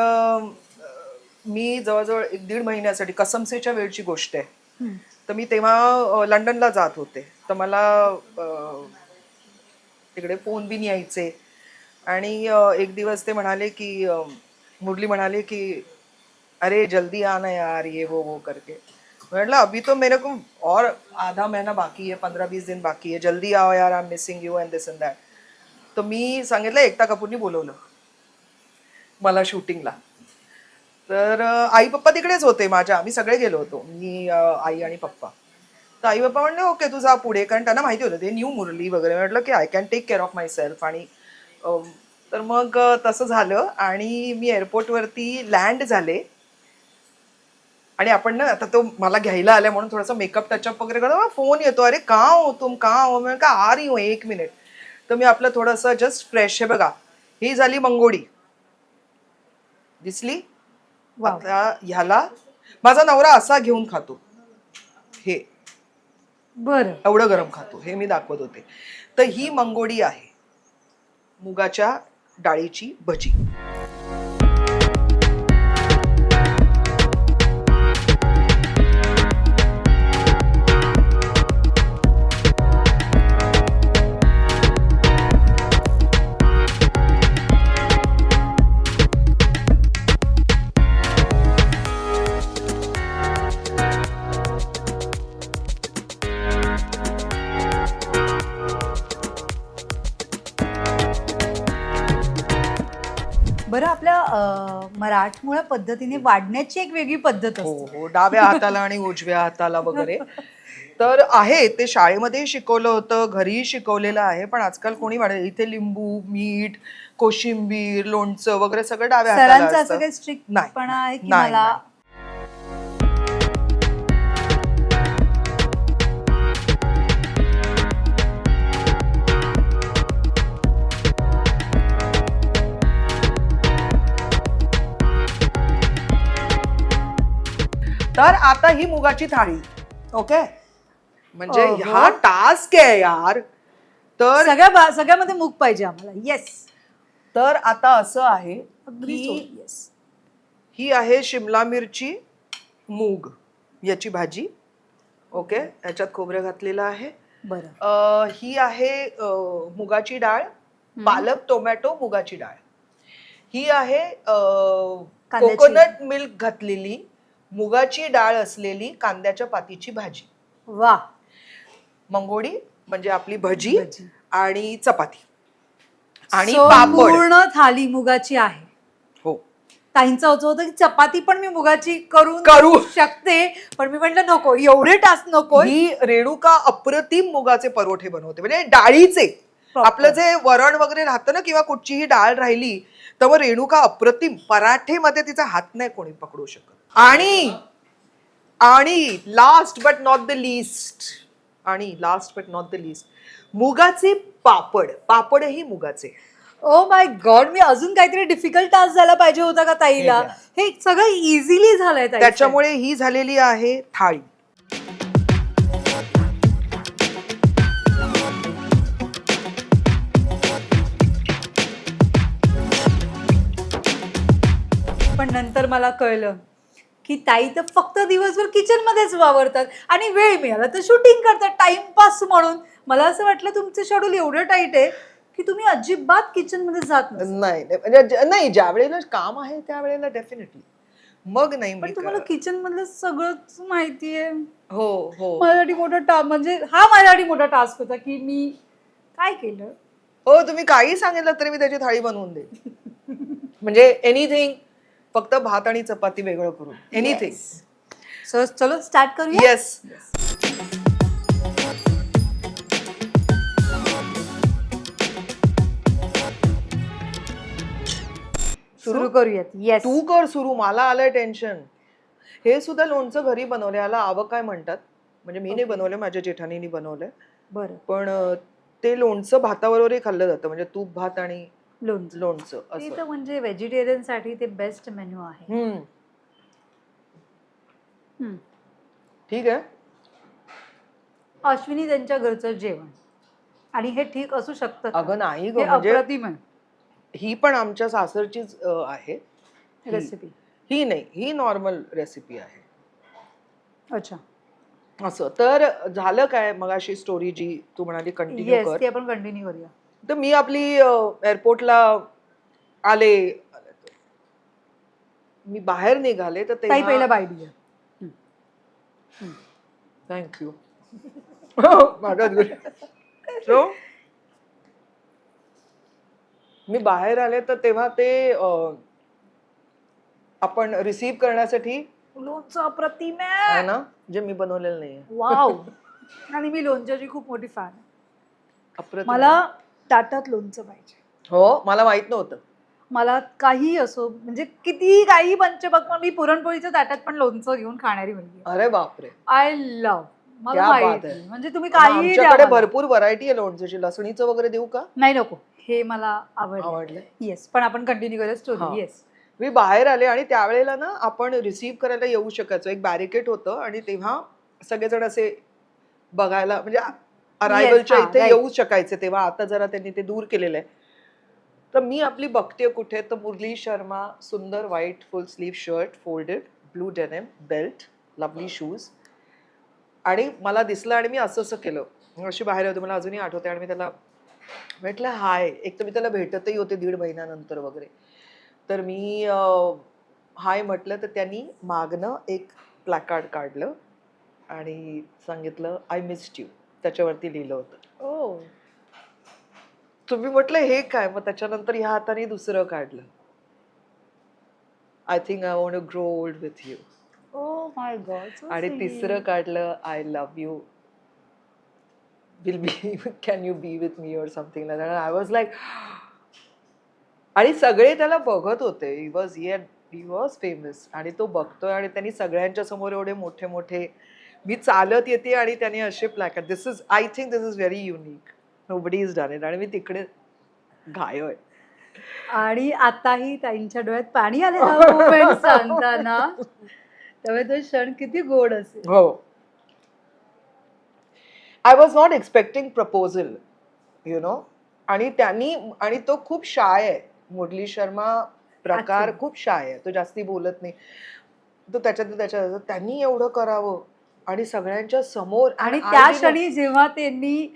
मी जवळजवळ 1-1.5 महिन्यासाठी, कसमसेच्या वेळची गोष्ट आहे, तर मी तेव्हा लंडनला जात होते. तर मला तिकडे फोन बिन यायचे. आणि एक दिवस ते म्हणाले की मुरली म्हणाले की अरे जल्दी आना यार, ये वो करके. म्हटलं अभी तो मेरे को और आधा महीना बाकी है, 15-20 दिन बाकी है, जल्दी आओ यार, I am missing you and this and that. तर मी सांगितलं एकता कपूरनी बोलवलं मला शूटिंगला. तर आई पप्पा तिकडेच होते माझ्या, आम्ही सगळे गेलो होतो, मी आई आणि पप्पा. तर आई पप्पा म्हणले ओके तू जा पुढे, कारण त्यांना माहिती होतं ते न्यू मुरली वगैरे. म्हटलं की I can take care of myself. आणि तर मग तसं झालं. आणि मी एअरपोर्टवरती लँड झाले. आणि आपण ना आता तो मला घ्यायला आल्या म्हणून थोडासा मेकअप टचअप वगैरे करतो, फोन येतो, अरे का हो तुम का हो, मी का आ रही हूँ 1 मिनिट. तर मी आपलं थोडंसं जस्ट फ्रेश. हे बघा ही झाली मंगोडी, दिसली. आता ह्याला माझा नवरा असा घेऊन खातो, हे बरं एवढं गरम खातो, हे मी दाखवत होते. तर ही मंगोडी आहे, मुगाच्या डाळीची भजी. बरं, आपल्या मराठमोळ्या पद्धतीने वाढण्याची एक वेगळी पद्धत हो असते. हो, डाव्या हाताला आणि उजव्या हाताला वगैरे. तर आहे ते शाळेमध्ये शिकवलं होतं, घरीही शिकवलेलं आहे. पण आजकाल कोणी वाढेल इथे लिंबू, मीठ, कोशिंबीर, लोणचं वगैरे सगळं डाव्या हाताला सरांचं असं असतं. काही स्ट्रिक्ट नाही, पण आहे की नाही, मला नाही. तर आता ही मुगाची थाळी. ओके, म्हणजे हा टास्क आहे यार. तर सगळ्यामध्ये मूग पाहिजे आम्हाला. येस. तर आता असं आहे की येस. ही आहे शिमला मिरची, मूग याची भाजी. ओके, याच्यात खोबरं घातलेलं आहे. बरं. ही आहे मुगाची डाळ, पालक, टोमॅटो, मुगाची डाळ. ही आहे कोकोनट मिल्क घातलेली, मुगाची डाळ असलेली कांद्याच्या पातीची भाजी. वा. मंगोडी म्हणजे आपली भजी आणि चपाती आणि So, पापड. पूर्ण थाली मुगाची आहे. हो. ताईंचं असं होतं की चपाती पण मी मुगाची करू शकते, पण मी म्हटलं नको, एवढे टास्क नको. ही रेणुका अप्रतिम मुगाचे परोठे बनवते, म्हणजे डाळीचे. आपलं जे वरण वगैरे राहतं ना किंवा कुठचीही डाळ राहिली तर मग रेणुका अप्रतिम पराठेमध्ये तिचा हात नाही कोणी पकडू शकत. आणि आणि last but not the list मुगाचे पापडही मुगाचे. ओ माय गॉड, मी अजून काहीतरी डिफिकल्ट टास्क झाला पाहिजे होता का ताईला? हे घ्या. हे सगळं इझिली झालंय ताई. त्याच्यामुळे ही झालेली आहे थाळी. पण नंतर मला कळलं की ताई तर फक्त दिवसभर किचन मध्येच वावरतात आणि वेळ मिळाला तर शूटिंग करतात टाइमपास म्हणून. मला असं वाटलं तुमचं शेड्यूल एवढं टाईट आहे की तुम्ही अजिबात किचन मध्ये जात नसता. नाही म्हणजे नाही, ज्या वेळेला काम आहे त्यावेळेला डेफिनेटली, मग नाही मी पण तुम्हाला किचन मधलं सगळंच माहितीये. हो हो माझ्यासाठी मोठा म्हणजे हा माझ्यासाठी मोठा टास्क होता की मी काय केलं. हो, तुम्ही काही सांगितलं तरी मी त्याची थाळी बनवून देईन. म्हणजे एनिथिंग, फक्त भात आणि चपाती वेगळं करून एनिथिंग. सो चलो स्टार्ट करूया. येस. सुरू करूयात. येस, तू कर सुरू, मला आलंय टेन्शन. हे सुद्धा लोणचं घरी बनवलं, याला आवं काय म्हणतात, म्हणजे मी नाही बनवलं, माझ्या जेठानीने बनवलंय. बरं. पण ते लोणचं भाताबरोबरही खाल्लं जातं, म्हणजे तूप भात आणि लोणचं ते असं. तर म्हणजे व्हेजिटेरियन साठी ते बेस्ट मेन्यू आहे. ठीक आहे. अश्विनी त्यांच्या घरचं जेवण आणि हे ठीक असू शकतं का? अगं नाही हे ग, म्हणजे अप्रतिम आहे ही पण आमच्या सासरचीच आहे रेसिपी. ही नाही, ही नॉर्मल रेसिपी आहे. अच्छा, असं तर झालं काय मग अशी स्टोरी जी तू म्हणाली कंटिन्यू येस, कर. ती आपण कंटिन्यू करूया. तर मी आपली एअरपोर्टला आले, मी बाहेर निघाले तर ताई पहिला बाईट घ्या. थँक्यू. सो मी बाहेर आले तर तेव्हा ते आपण रिसीव्ह करण्यासाठी लोणचं अप्रतिम आहे आहे. ना, जे मी बनवलेलं नाहीये. वाव. आणि मी लोणच्याची खूप मोठी फॅन आहे. अप्रतिम. मला ताटात लोणचं पाहिजे. हो, मला माहित नव्हतं. मला काही असो, म्हणजे कितीही काही पंचपक्वान्न, मी पुरणपोळीच्या ताटात पण लोणचं घेऊन खाणारी मुलगी. अरे बापरे, आय लव्ह. मला क्या बात माहिती आहे. म्हणजे तुम्ही काही आमच्याकडे भरपूर व्हरायटी आहे लोणच्याची. लसणीचं वगैरे देऊ का? नाही नको, हे मला आवडलं. आवडलं. येस, पण आपण कंटिन्यू करूया हा. स्टोरी. येस. मी बाहेर आले आणि त्यावेळेला ना आपण रिसीव्ह करायला येऊ शकायचो, एक बॅरिकेड होतं आणि तेव्हा सगळेजण असे बघायला, म्हणजे अरायव्हलच्या हा, इथे right. येऊ शकायचे तेव्हा. आता जरा त्यांनी ते दूर केलेलं आहे. तर मी आपली बघते कुठे, तर मुरली शर्मा, सुंदर व्हाईट फुल slew shirt, folded blue denim belt, lovely shoes. आणि मला दिसलं आणि मी असं असं केलं, अशी बाहेर होते, मला अजूनही आठवते. आणि मी त्याला म्हटलं हाय. एक तर मी त्याला भेटतही होते 1.5 महिन्यानंतर वगैरे. तर मी हाय म्हटलं तर त्यांनी मागणं एक प्लॅकार्ड काढलं आणि सांगितलं आय मिस्ड यू, त्याच्यावरती लिहिलं होतं. ओ, तुम्ही म्हटलं हे काय, मग त्याच्यानंतर ह्या हाताने दुसरं काढलं, I think I want to grow old with you. Oh my god. आणि तिसरं काढलं I love you, will be can you be with me or something like that. I was like, आणि सगळे त्याला बघत होते. ही वॉज फेमस आणि तो बघतोय आणि त्यांनी सगळ्यांच्या समोर एवढे मोठे मोठे, मी चालत येते आणि त्याने असे placard. This is, I think this is very unique, nobody is done it. आणि मी तिकडे घाय आहे. आणि आताही ताईंच्या डोळ्यात पाणी आले हा मोमेंट सांगताना. त्यामुळे तो क्षण किती गोड असेल. हो, I was not expecting proposal, you know. आणि त्यांनी, आणि तो खूप शाय आहे, मुरली शर्मा प्रकार खूप शाय आहे, तो जास्ती बोलत नाही. तो त्याच्यात त्यांनी एवढं करावं आणि सगळ्यांच्या समोर. आणि त्या क्षणी जेव्हा त्यांनी,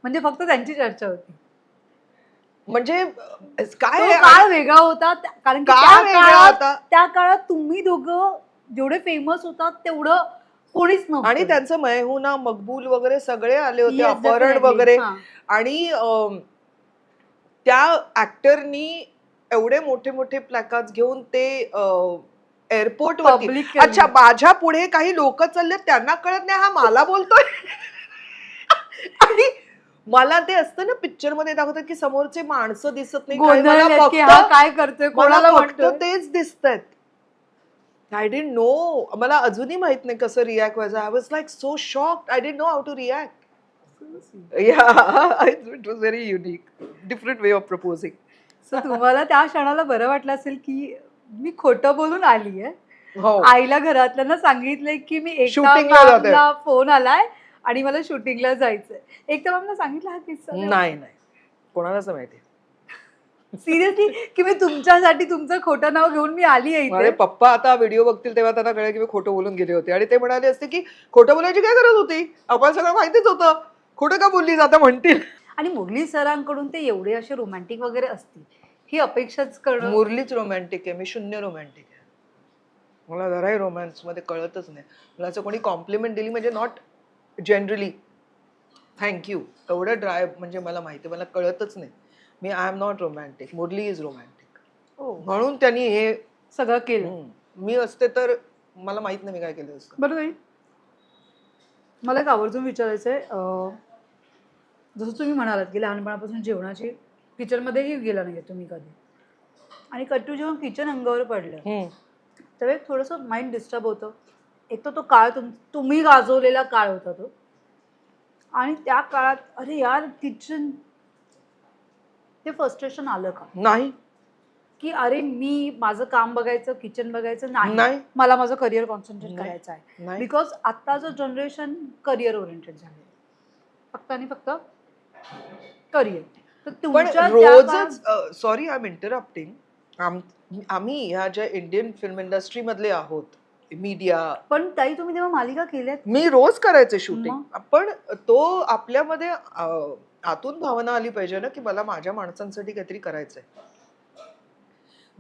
म्हणजे फक्त त्यांची चर्चा होती, म्हणजे काय तो काळ वेगळा होता. कारण की त्या काळात तुम्ही दोघं जेवढे फेमस होतात तेवढं कोणीच नव्हतं. आणि त्यांचं मैहुना, मकबूल वगैरे सगळे आले होते, Yes, अपहरण definitely. वगैरे. हा. आणि त्या ऍक्टरनी एवढे मोठे मोठे प्लॅकार्ड घेऊन ते एअरपोर्ट वरती. Publicly. अच्छा, माझ्या पुढे काही लोक चालले, त्यांना कळत नाही हा मला बोलतोय. आणि मला ते असतं ना पिक्चर मध्ये दाखवतात की समोरचे माणसं दिसत नाही काय, मला गोंधळलेत की फक्त- हा काय करतोय, कोणाला मला फक्त म्हणतोय. तेच दिसतात. आय डिडंट नो, मला अजूनही माहित नाही कसं रिॲक्ट व्हायचं. I was like so shocked, I didn't know how to react. Yeah, it was very unique, different way of proposing. So तुम्हाला त्या क्षणाला बरं वाटलं असेल की मी खोटं बोलून आली आहे, हो, आईला घरातल्यांना सांगितलंय की मी एकता Shooting ला जाते. मॅमला फोन आलाय आणि मला शूटिंगला जायचंय. एकता मॅमला सांगितलं हा किस्सा? नाही नाही, कोणालाच नाही माहिती. सिरियसली की मी तुमच्यासाठी तुमचं खोटं नाव घेऊन मी आली आहे माझे इथे. पप्पा आता व्हिडिओ बघतील तेव्हा त्यांना कळेल की मी खोटं बोलून गेले होते, आणि ते म्हणाले असते की खोटं बोलायची काय गरज होती, आपण सगळं माहितीच होतं, खोटं का बोलली जाता म्हणतील. आणि मुरली सरांकडून ते एवढे असे रोमॅन्टिक वगैरे असतील ही अपेक्षाच करणं. मुरलीच रोमॅन्टिक आहे, मी शून्य रोमॅन्टिक आहे. मला जराही रोमॅन्स मध्ये कळतच नाही. मला असं कोणी कॉम्प्लिमेंट दिली म्हणजे नॉट जनरली थँक्यू एवढं ड्राय, म्हणजे मला माहिती, मला कळतच नाही. मी I am not romantic, Murali is romantic. हो, म्हणून त्यांनी हे सगळं केलं. मी असते तर मला माहित नाही मी काय केलं असतं. बरोबर आहे. मला एक आवर्जून विचारायचंय, जसं तुम्ही म्हणालात की लहानपणापासून जेवणाची किचनमध्येही गेला नाही तुम्ही कधी, आणि कट्टू जेव्हा किचन अंगावर पडलं तेव्हा एक थोडंसं माइंड डिस्टर्ब होतं. एक तर तो काळ तुम्ही गाजवलेला काळ होता तो, आणि त्या काळात अरे यार किचन, ते फ्रस्ट्रेशन आलं का नाही की अरे मी माझं काम बघायचं, किचन बघायचं नाही. नाही, मला माझं करिअर कॉन्सन्ट्रेट नाही. करायचं आहे? नाही. बिकॉज आत्ताचं जनरेशन करिअर ओरिएंटेड झालं, फक्त आणि फक्त करिअर. तर पण तुमच्या रोजच, सॉरी आय एम इंटरप्टिंग, आम्ही ह्या ज्या इंडियन फिल्म इंडस्ट्री मधले आहोत, मीडिया, पण ताई तुम्ही तेव्हा मालिका केल्यात. मी रोज करायचे शूटिंग, मग? पण तो आपल्यामध्ये आतून भावना आली पाहिजे ना की मला माझ्या माणसांसाठी काहीतरी करायचंय.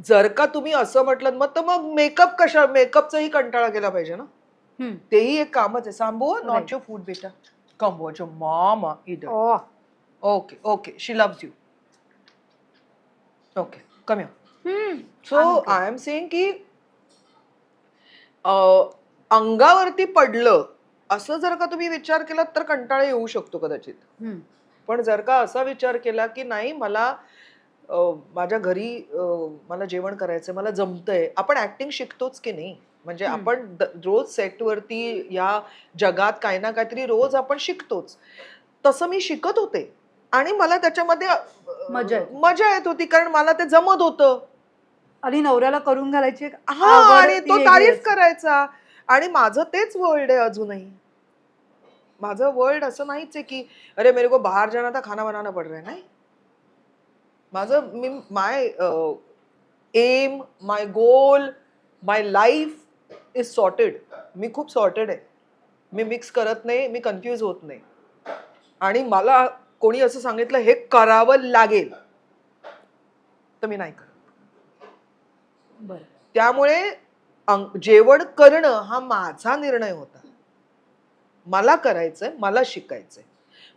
जर का तुम्ही असं म्हटलं मग तर मग मेकअपचाही कंटाळा केला पाहिजे ना. तेही एक कामच आहे. Sambu not Right. Your food बेटा, come watch your mom eat. Oh, okay okay, she loves you. Okay, come here. So okay. I am saying की अंगावरती पडलं असं जर का तुम्ही विचार केला तर कंटाळा येऊ शकतो कदाचित. पण जर का असा विचार केला की नाही मला माझ्या घरी मला जेवण करायचंय, मला जमतंय, आपण ऍक्टिंग शिकतोच की नाही, म्हणजे आपण रोज सेटवरती या जगात काही ना काहीतरी रोज आपण शिकतोच. तसं मी शिकत होते आणि मला त्याच्यामध्ये मजा येत होती, कारण मला ते जमत होतं. आणि नवऱ्याला करून घालायची एक हा, आवड आणि ती तो वेगळी तारीफ असते. करायचा. आणि माझं तेच वर्ल्ड आहे अजूनही. माझं वर्ल्ड असं नाहीच आहे की अरे मेरे को बाहर जाना था खाना बनाना पड़ रहा है. नाही, माझं my aim, my goal, my life is sorted. मी खूप सॉर्टेड आहे. मी मिक्स करत नाही, मी कन्फ्यूज होत नाही. आणि मला कोणी असं सांगितलं हे करावं लागेल तर मी नाही करत. बरं. त्यामुळे जेवण करणं हा माझा निर्णय होता. मला करायचंय, मला शिकायचंय.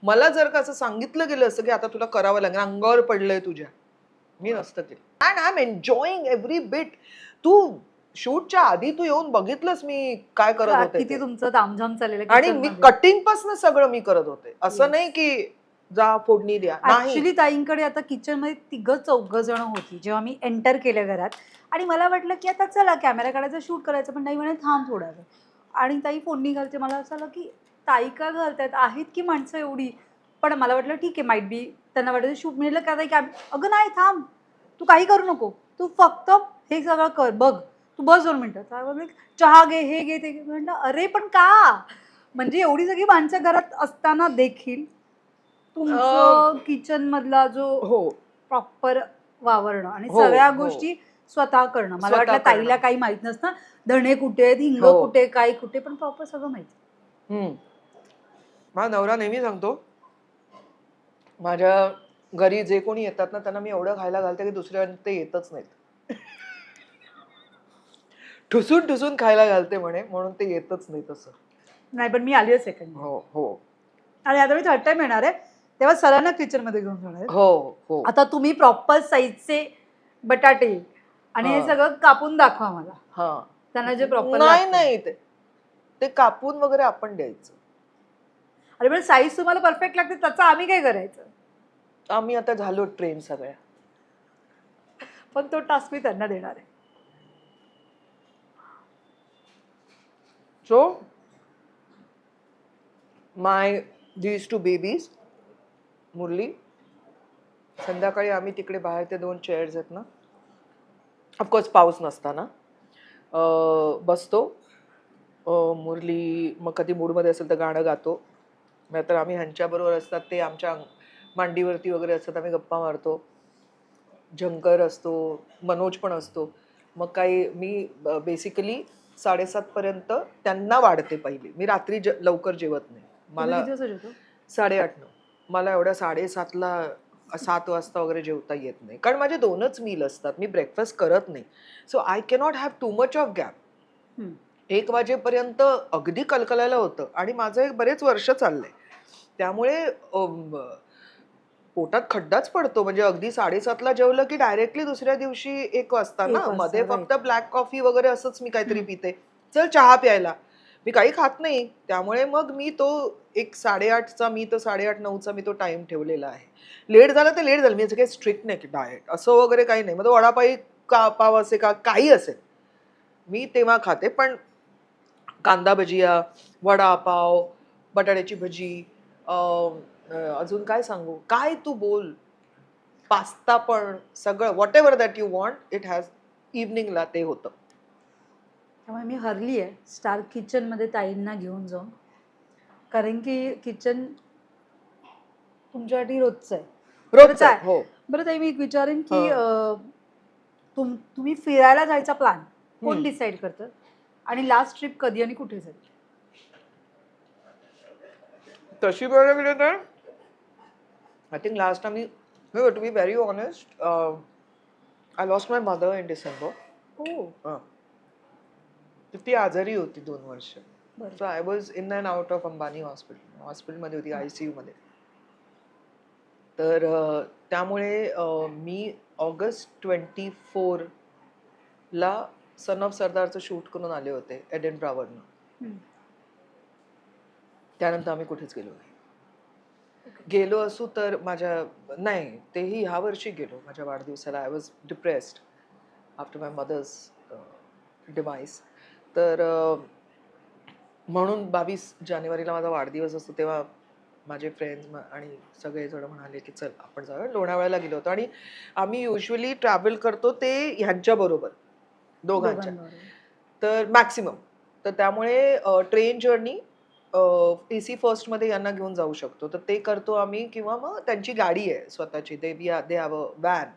मला जर का असं सांगितलं गेलं असतं की आता तुला करावं लागेल, अंगावर पडलंय तुझ्या, मी नसतं केलं. And I am enjoying every bit. तू शूटच्या आधी तू येऊन बघितलंस मी काय करत होते किती ते. तुमचं तामझाम चाललेलं आणि मी कटिंग पासून सगळं मी करत होते. असं नाही की जा फोडणी द्या, नाही. ऍक्च्युली ताईंकडे आता किचन मध्ये 3-4 जण होती जेव्हा मी एंटर केलं घरात, आणि मला वाटलं की आता चला कॅमेरा काढायचा, शूट करायचं, पण नाही म्हणे थांब थोडा वेळ. आणि ताई फोडणी घालते. मला असं आलं की ताई का घालतायत, आहेत की माणसं एवढी. पण मला वाटलं ठीक आहे, माईट बी त्यांना वाटतं शूट मिळलं का ताई, अगं नाही थांब, तू काही करू नको, तू फक्त हे सगळं कर, बघ तू बस 2 मिनिटं, चहा घे, हे घे, ते घे. म्हटलं अरे पण का, म्हणजे एवढी सगळी माणसं घरात असताना देखील तुमचं किचन मधला जो प्रॉपर वावरणं आणि सगळ्या गोष्टी स्वतः करणं. मला वाटलं ताईला काही माहित नसतं, धणे कुठे आहेत, हिंग कुठे, काय कुठे, पण प्रॉपर सगळं माहिती. माझा नवरा नेहमी सांगतो, माझ्या घरी जे कोणी येतात ना त्यांना मी एवढं खायला घालते की दुसऱ्या ते येतच नाहीत. ठुसून ठुसून खायला घालते म्हणे, म्हणून ते येतच नाही. तसं नाही, पण मी आली सेकंड. हो. आणि आता मी थर्ड टाइम येणार आहे, तेव्हा सरांना किचन मध्ये घेऊन जाणार. हो. आता तुम्ही प्रॉपर साईजचे बटाटे आणि हे सगळं कापून दाखवा मला. त्यांना जे प्रॉपर नाही ते कापून वगैरे आपण द्यायचं. अरे पण साईज तुम्हाला परफेक्ट लागते त्याचं आम्ही काय करायचं. आम्ही आता झालो ट्रेन सगळ्या. पण तो टास्क मी त्यांना देणार आहे. So my these two babies, Murali, संध्याकाळी आम्ही तिकडे बाहेर ते 2 चेअर्स आहेत ना, ऑफकोर्स पाऊस नसताना बसतो. मुरली मग कधी मूडमध्ये असेल तर गाणं गातो, नाहीतर आम्ही ह्यांच्याबरोबर असतात ते आमच्या मांडीवरती वगैरे असतात, आम्ही गप्पा मारतो. झंकर असतो, मनोज पण असतो. मग काही मी बेसिकली 7:30 पर्यंत त्यांना वाढते पहिली. मी रात्री लवकर जेवत नाही. तुम्ही मला किती वाजता जेवतो? 8:30-9. मला एवढ्या 7:30ला 7 वाजता वगैरे जेवता येत नाही, कारण माझे 2च मील असतात. मी ब्रेकफास्ट करत नाही. So I cannot have too much of gap. 1 वाजेपर्यंत अगदी कलकलायला होतं आणि माझं एक बरेच वर्ष चाललंय. त्यामुळे पोटात खड्डाच पडतो. म्हणजे अगदी 7:30ला जेवलं की डायरेक्टली दुसऱ्या दिवशी 1 वाजता 1 ना. वाजता, मध्ये फक्त right. ब्लॅक कॉफी वगैरे असंच मी काहीतरी पिते. चल चहा प्यायला. मी काही खात नाही. त्यामुळे मग मी तो एक 8:30चा मी तो 8:30-9चा मी तो टाइम ठेवलेला आहे. लेट झालं तर लेट झालं. मी काही स्ट्रिक्ट नाही की डाएट असं वगैरे काही नाही. मग तो वडापाई का पाव असे का काही असेल, मी तेव्हा खाते. पण कांदा भजिया, वडापाव, बटाट्याची भजी, अजून काय सांगू, काय तू बोल, पास्ता पण, सगळं whatever that you want it has. इव्हनिंगला ते होतं. त्यामुळे मी हरली आहे स्टार किचनमध्ये ताईंना घेऊन जाऊन, कारण की किचन तुमच्यासाठी रोजचं आहे. रोजचं आहे. हो. बरं ताई, मी एक विचारेन की हं. तुम्ही फिरायला जायचा प्लॅन कोण हं. डिसाईड करतं, आणि लास्ट ट्रिप कधी आणि कुठे झाली? तशी बघायला गेलं तर I think last time to be very honest, I lost my mother in December. हो. ती आजारी होती 2 वर्ष. बरं. So I was in and out of Ambani हॉस्पिटलमध्ये होती, ICU मध्ये. तर त्यामुळे मी ऑगस्ट 24ला सन ऑफ सरदारचं शूट करून आले होते एडिनब्रावरनं. त्यानंतर आम्ही कुठेच गेलो नाही. गेलो असू तर नाही, तेही ह्या वर्षी गेलो माझ्या वाढदिवसाला. I was depressed after my mother's demise. तर म्हणून 22 जानेवारीला माझा वाढदिवस असतो, तेव्हा माझे फ्रेंड्स आणि सगळेजण म्हणाले की चल आपण जाऊया. लोणावळ्याला गेलो होतो आणि आम्ही युजली ट्रॅव्हल करतो ते ह्यांच्याबरोबर, दोघांच्या. तर मॅक्सिमम. तर त्यामुळे ट्रेन जर्नी AC फर्स्टमध्ये यांना घेऊन जाऊ शकतो, तर ते करतो आम्ही. किंवा मग त्यांची गाडी आहे स्वतःची, दे हॅव अ व्हॅन,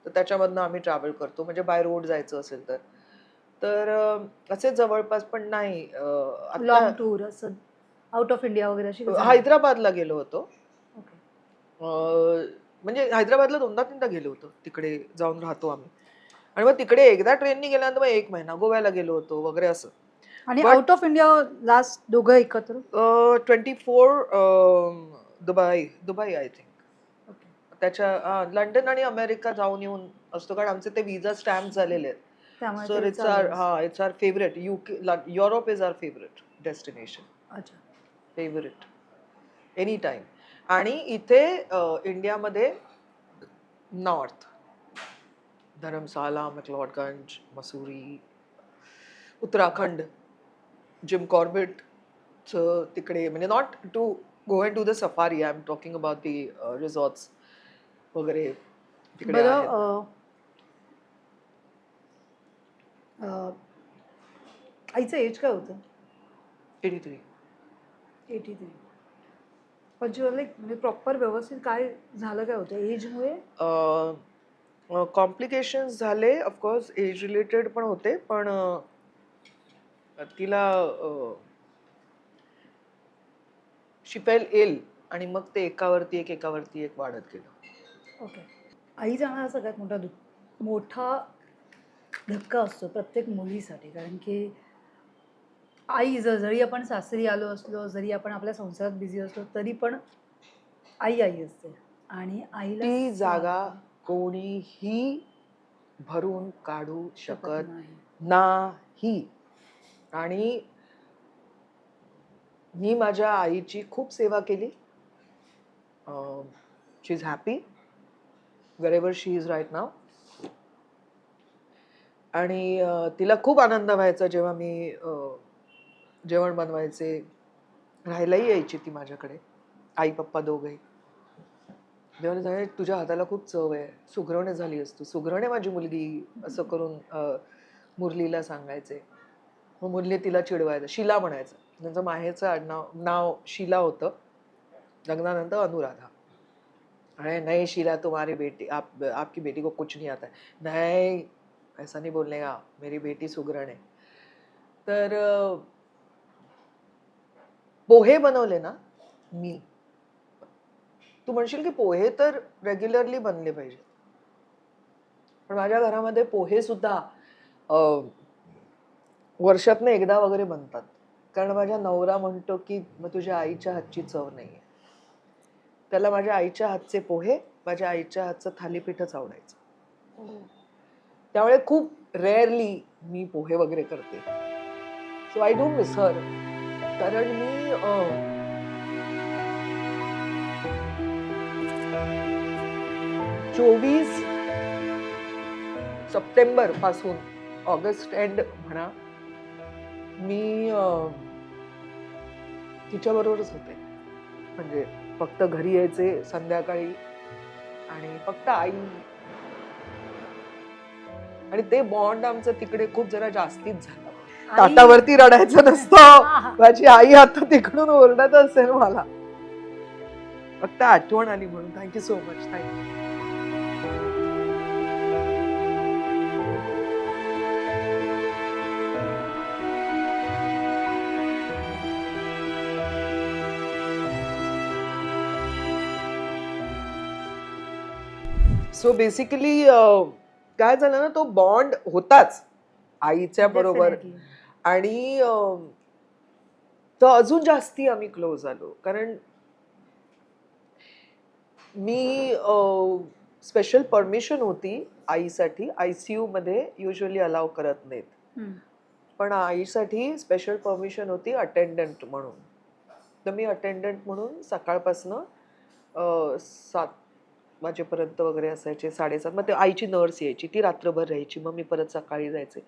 तर त्याच्यामधनं आम्ही ट्रॅव्हल करतो, म्हणजे बाय रोड जायचं असेल तर. तर असे जवळपास पण नाही. लॉंग टूर असं आउट ऑफ इंडिया वगैरे अशी झाली? हैदराबादला गेलो होतो. ओके. म्हणजे हैदराबादला 2दा-3दा गेलो होतो. तिकडे जाऊन राहतो आम्ही. आणि मग तिकडे एकदा ट्रेननी गेल्यानंतर मग 1 महिना गोव्याला गेलो होतो वगैरे असं. आणि But- out of India last दोघं एकत्र? 24 दुबई आय थिंक. ओके. त्याच्या लंडन आणि अमेरिका जाऊन येऊन असतो, कारण आमचे ते विजा स्टॅम्प झालेले आहेत. त्यामुळे सो ते चालू आहे. It's our favourite. Europe is our favourite destination. अच्छा. Favourite any time. आणि इथे इंडियामध्ये नॉर्थ, धर्मशाला, मक्लोडगंज, मसुरी, उत्तराखंड, जिम कॉर्बेटचं तिकडे, म्हणजे not to go and do the safari, I am talking about the resorts वगैरे तिकडे आहेत. बरं, आईचं एज काय होतं? 83. 83. पण म्हणजे प्रॉपर व्यवस्थित काय झालं, काय होतं एजमुळे? कॉम्प्लिकेशन्स झाले ऑफकोर्स, एज रिलेटेड पण होते, पण तिला शी फेल इल, आणि मग ते एकावरती एक वाढत गेलं. ओके. आई जाणं हा सगळ्यात मोठा धक्का असतो प्रत्येक मुलीसाठी, कारण की आई जरी आपण सासरी आलो असलो, जरी आपण आपल्या संसारात बिझी असलो, तरी पण आई असते. आणि आईला ती जागा कोणीही भरून काढू शकत नाही. नाही. आणि मी माझ्या आईची खूप सेवा केली. She is happy wherever she is right now. आणि तिला खूप आनंद व्हायचा जेव्हा मी जेवण बनवायचे. राहायलाही यायची ती माझ्याकडे, आई पप्पा दोघंही. जेव्हा सांगाय तुझ्या हाताला खूप चव आहे, सुगरण झाली असतो, सुगरण आहे माझी मुलगी, असं करून मुरलीला सांगायचे. मग मुरली तिला चिडवायचं, शीला म्हणायचं. त्यांचं माहेरचं नाव शीला होतं, लग्नानंतर अनुराधा. अरे नहीं शीला, तुम्हारी बेटी आपकी बेटी को कुछ नहीं आता है. नहीं, ऐसा नहीं बोलने का, मेरी बेटी सुगरण आहे. तर पोहे बनवले ना मी, तू म्हणशील की पोहे तर रेग्युलरली बनले पाहिजे, पण माझ्या घरामध्ये पोहे सुद्धा वर्षातनं एकदा वगैरे बनतात. कारण माझ्या नवरा म्हणतो की मग तुझ्या आईच्या हातची चव नाहीये. त्याला माझ्या आईच्या हातचे पोहे, माझ्या आईच्या हातचं थालीपीठच आवडायचं. त्यामुळे खूप रेअरली मी पोहे वगैरे करते. So I don't miss her. कारण मी 24 सप्टेंबर पासून ऑगस्ट एंड म्हणा, मी तिच्याबरोबरच होते. म्हणजे फक्त घरी यायचे संध्याकाळी आणि फक्त आई. आणि ते बॉन्ड आमचं तिकडे खूप जरा जास्तीच झालं. ताटावरती रडायचं नसतं. माझी आई आता तिकडून ओरडत असेल मला. फक्त आठवण आली म्हणून. Thank you so much. Thank you. So basically काय झालं ना, तो बॉन्ड होताच आईच्या बरोबर. आणि तो अजून जास्ती आम्ही क्लोज झालो. कारण मी स्पेशल परमिशन होती आईसाठी. ICU मध्ये युजली अलाव करत नाहीत, पण आईसाठी स्पेशल परमिशन होती अटेंडंट म्हणून. तर मी अटेंडंट म्हणून सकाळपासनं 7 वाजेपर्यंत वगैरे असायचे, 7:30. मग ते आईची नर्स यायची, ती रात्रभर राहायची, मग मी परत सकाळी जायचे.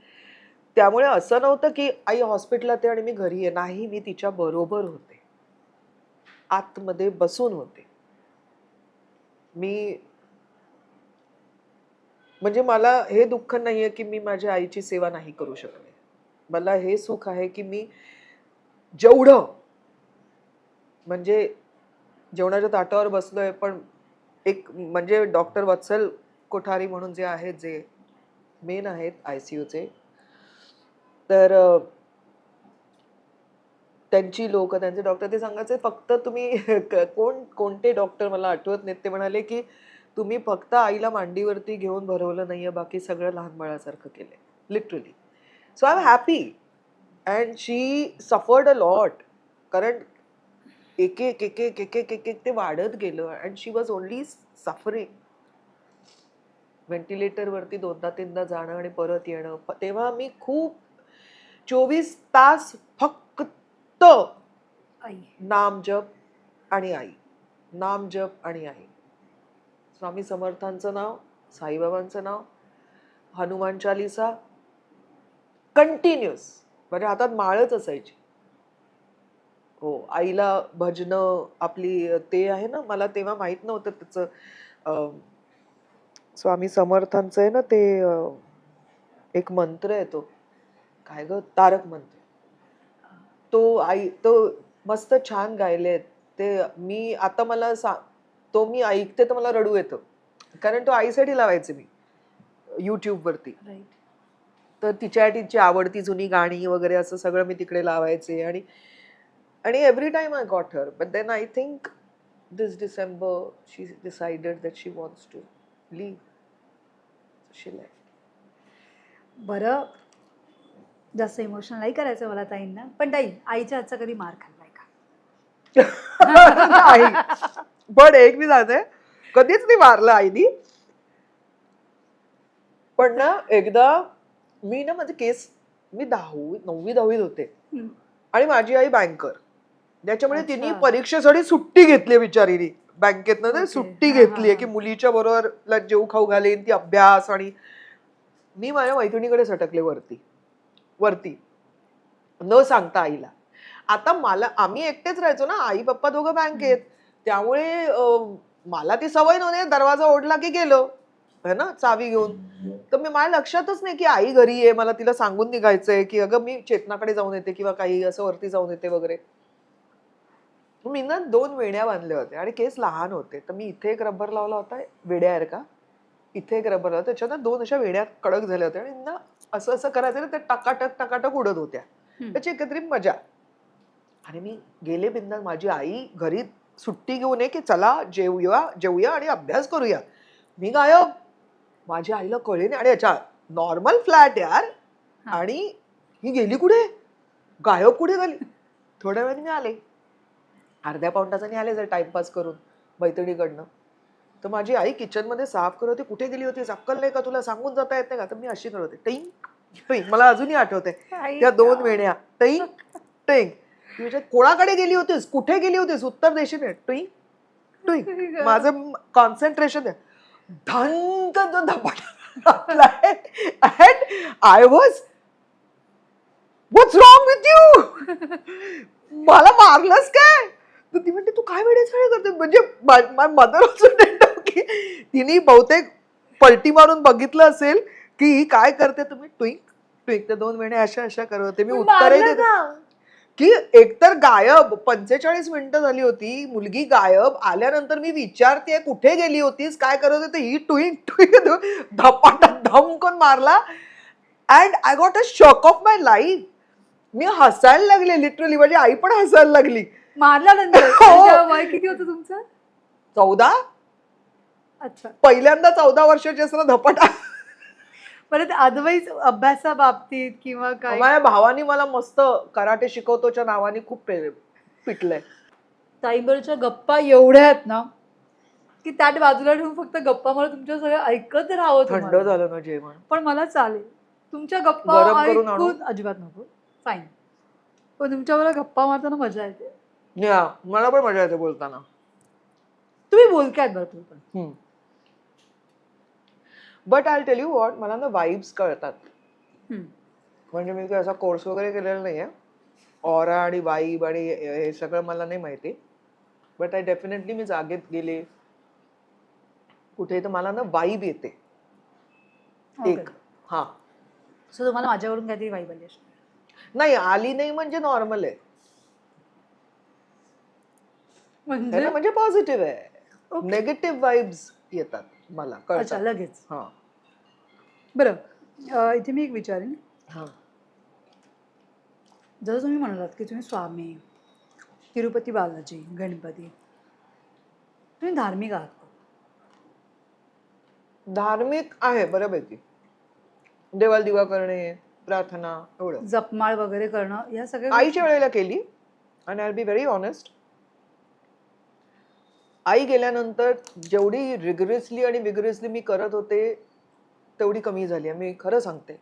त्यामुळे असं नव्हतं की आई हॉस्पिटलात आहे आणि मी घरी आहे. नाही, मी तिच्या बरोबर होते, आतमध्ये बसून होते मी. म्हणजे मला हे दुःख नाहीये की मी माझ्या आईची सेवा नाही करू शकले. मला हे सुख आहे की मी जेवढं, म्हणजे जेवणाच्या ताटावर बसलोय, पण एक म्हणजे डॉक्टर वत्सल कोठारी म्हणून जे आहेत, जे मेन आहेत ICUचे, तर त्यांची लोक, त्यांचे डॉक्टर, ते सांगायचे फक्त तुम्ही कोणते डॉक्टर मला आठवत नाहीत, ते म्हणाले की तुम्ही फक्त आईला मांडीवरती घेऊन भरवलं नाहीये, बाकी सगळं लहान बाळासारखं केलंय, literally. So I am happy. And she suffered a lot. कारण एक एक एक एक एक एक एक एक ते वाढत गेलं. And she was only suffering. व्हेंटिलेटरवरती 2दा-3दा जाणं आणि परत येणं. तेव्हा मी खूप 24 तास फक्त नाम जप आणि आई, नाम जप आणि आई. स्वामी समर्थांचं नाव, साईबाबांचं नाव, हनुमान चालीसा कंटिन्युअस. माझ्या हातात माळच असायची. हो, आईला भजनं आपली ते आहे ना, मला तेव्हा माहित नव्हतं त्याचं. स्वामी समर्थांचं आहे ना ते, एक मंत्र आहे तो, काय ग, तारक मंत्र. तो मस्त छान गायलेत ते. मी आता मला तो मी ऐकते तर मला रडू येतं. कारण तो आईसाठी लावायचे मी YouTubeवरती. तर तिची आवडती जुनी गाणी वगैरे असं सगळं मी तिकडे लावायचे. आणि every time I got her. But then I think this December she decided that she wants to leave. She left. बरं, जास्त इमोशनल नाही करायचं मला ताईंना, पण ताई, आईच्या हातचा कधी मार खाल्लाय का? नाही, पण एक मी सांगते, कधीच नाही मारलं आईनी. पण ना एकदा मी ना, माझे केस, मी 9वी 10वीत होते आणि माझी आई बँकर. त्याच्यामुळे अच्छा. तिने परीक्षेसाठी सुट्टी घेतली बिचारीने बँकेतनं Okay. सुट्टी हा, हा, घेतलीये हा. की मुलीच्या बरोबर जेव खाऊ घालेन ती अभ्यास. आणि मी माझ्या मैत्रिणीकडे सटकले वरती न सांगता आईला. आता आम्ही एकटेच राहायचो ना, आई पप्पा दोघं बँकेत, त्यामुळे मला ती सवय नव्हती, दरवाजा ओढला की गेलो है ना चावी घेऊन. तर माझ्या लक्षातच नाही की आई घरी आहे, मला तिला सांगून निघायचंय की अगं मी चेतनाकडे जाऊन येते किंवा काही असं वरती जाऊन येते वगैरे. मी ना 2 वेण्या बांधल्या होत्या आणि केस लहान होते, तर मी इथे एक रबर लावला होता वेड्यासारखा, इथे एक रबर लावला, त्याच्यात 2 अशा वेड्या कडक झाल्या होत्या आणि ना असं असं करायचं ना, त्या टकाटक उडत होत्या. त्याची एकत्रित मजा. आणि मी गेले बिंदास, माझी आई घरी सुट्टी घेऊन ये की चला जेवूया आणि अभ्यास करूया. मी गायब. माझ्या आईला कळले नाही. आणि अच्छा नॉर्मल फ्लॅट यार, आणि ही गेली कुठे, गायब कुठे झाली. थोड्या वेळाने मी आले, अर्ध्या पाऊण तासाने आले जर टाइमपास करून मैत्रिणीकडनं. तर माझी आई किचन मध्ये साफ करत होती. कुठे गेली होतीस, अक्कल नाही का तुला, सांगून जाता येत नाही का. तर मी अशी करत होते, टिंक टिंक, मला अजूनही आठवते त्या 2 वेण्या, टिंक टिंक. कोणाकडे गेली होतीस, कुठे गेली होतीस, उत्तर देशील, टिंक टिंक. माझं कॉन्सन्ट्रेशन आहे. धंत जो धपाटा I was what's wrong with you, मला मारलंस काय. तर ती म्हणते तू काय वेडेचाळे करते. म्हणजे मदर ऑल्सो की तिने बहुतेक पलटी मारून बघितलं असेल की ही काय करते. तुम्ही ट्विंक ट्विंक, त्या 2 वेण्या अशा अशा करत होते. मी उत्तरही देते की एकतर गायब, 45 मिनिटं झाली होती, मुलगी गायब. आल्यानंतर मी विचारते कुठे गेली होतीस, काय करत होती. ही ट्विंक ट्विंक धपाटा धमकन मारला. And I got a shock of my life. मी हसायला लागले लिटरली, माझी आई पण हसायला लागली. मारल्यानंतर वय किती होतं तुमचं? 14. अच्छा, पहिल्यांदा 14 वर्षाची असताना धपाटा. परत अदरवाईज अभ्यासा बाबतीत किंवा काय? माझ्या भावानी मला मस्त कराटे शिकवतोच्या नावाने खूप पिटलंय. ताईबरोबरच्या गप्पा एवढ्या आहेत ना की त्यात बाजूला ठेवून फक्त गप्पा मला तुमच्या सगळ्या ऐकत राहावं. थंड झालं ना जेवण. पण मला चालेल तुमच्या गप्पा गरम करून आणू? ऐकून. अजिबात नको, फाईन. पण तुमच्याबरोबर गप्पा मारताना मजा येते. या मला पण मजा येते बोलताना. तुम्ही बोलकायत भरपूर पण. But I tell you what, मला ना वाइब्स कळतात. म्हणजे मी काही असा कोर्स वगैरे केलेला नाहीये. ऑरा आणि वाईब आणि हे सगळं मला नाही माहिती. बट आय डेफिनेटली, मी जागेत गेले कुठे तर मला ना वाईब येते एक. हा, सो तुम्हाला माझ्यावरून काहीतरी वाईब आली असेल. नाही आली नाही म्हणजे नॉर्मल आहे. म्हणजे पॉझिटिव्ह आहे. नेगेटिव्ह वाइब्स येतात मला, कळतात लगेच. हा. बरं, इथे मी एक विचारेन. हा. जसं तुम्ही म्हणालात की तुम्ही स्वामी, तिरुपती बालाजी, गणपती, तुम्ही धार्मिक आहात. धार्मिक आहे बऱ्यापैकी. देवाला दिवा करणे, प्रार्थना, एवढं. जपमाळ वगैरे करणं, या सगळ्या आईच्या वेळेला केली. आणि आय बी व्हेरी ऑनेस्ट, आई गेल्यानंतर जेवढी रिगरसली आणि विगरसली मी करत होते तेवढी कमी झाली, मी खरं सांगते.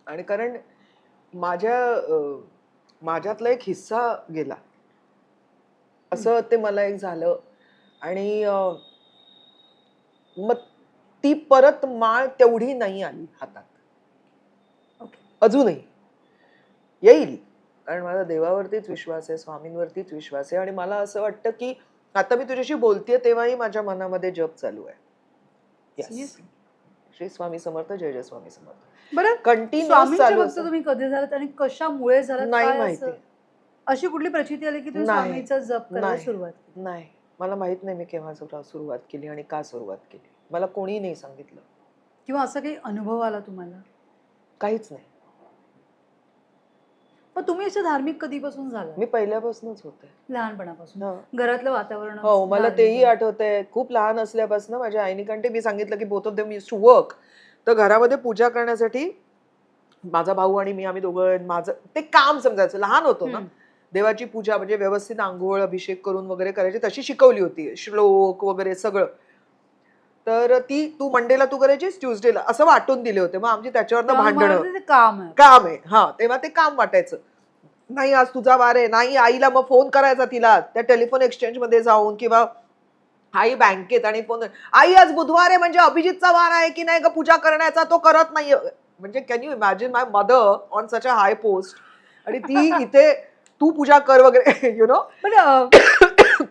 आणि कारण माझ्यातला एक हिस्सा गेला असं ते मला एक झालं. आणि मग ती परत माळ तेवढी नाही आली हातात. अजूनही येईल, कारण माझा देवावरतीच विश्वास आहे, स्वामींवरतीच विश्वास आहे. आणि मला असं वाटतं की आता मी तुझ्याशी बोलतेय तेव्हाही माझ्या मनामध्ये जप चालू आहे. श्री स्वामी समर्थ, जय जय स्वामी समर्थ. बरं, कंटिन्युअस चालू भक्त तुम्ही कधी झालात आणि कशामुळे झालात, नाही माहिती. अशी कुठली प्रचिती आली की तुम्ही स्वामीचा जप करायला सुरुवात केली? नाही, मला माहित नाही मी केव्हा सुरुवात केली आणि का सुरुवात केली. मला कोणी नाही सांगितलं. किंवा असा काही अनुभव आला तुम्हाला? काहीच नाही. पण तुम्ही असं धार्मिक कधीपासून झाला? मी पहिल्यापासूनच होते, लहानपणापासून. घरातलं वातावरण? हो, मला तेही आठवतंय. खूप लहान असल्यापासून माझ्या आईने, कारण ते मी सांगितलं की both of them used to work. तर घरामध्ये पूजा करण्यासाठी माझा भाऊ आणि मी, आम्ही दोघं, माझं ते काम समजायचं. लहान होतो ना, देवाची पूजा म्हणजे व्यवस्थित आंघोळ अभिषेक करून वगैरे करायची, तशी शिकवली होती, श्लोक वगैरे सगळं. तर ती तू मंडेला तू करायचीस, ट्युजडेला, असं वाटून दिले होते. मग आमची त्याच्यावरनं भांडणं. काम आहे, हा, तेव्हा ते काम वाटायचं. नाही आज तुझा वार आहे, नाही आईला मग फोन करायचा तिला त्या टेलिफोन एक्सचेंज मध्ये जाऊन, किंवा आई बँकेत आणि फोन, आई आज बुधवार आहे म्हणजे अभिजितचा वार आहे की नाही ग पूजा करण्याचा, तो करत नाहीये. म्हणजे can you imagine my mother on such a high post आणि ती इथे तू पूजा कर वगैरे यु नो. पण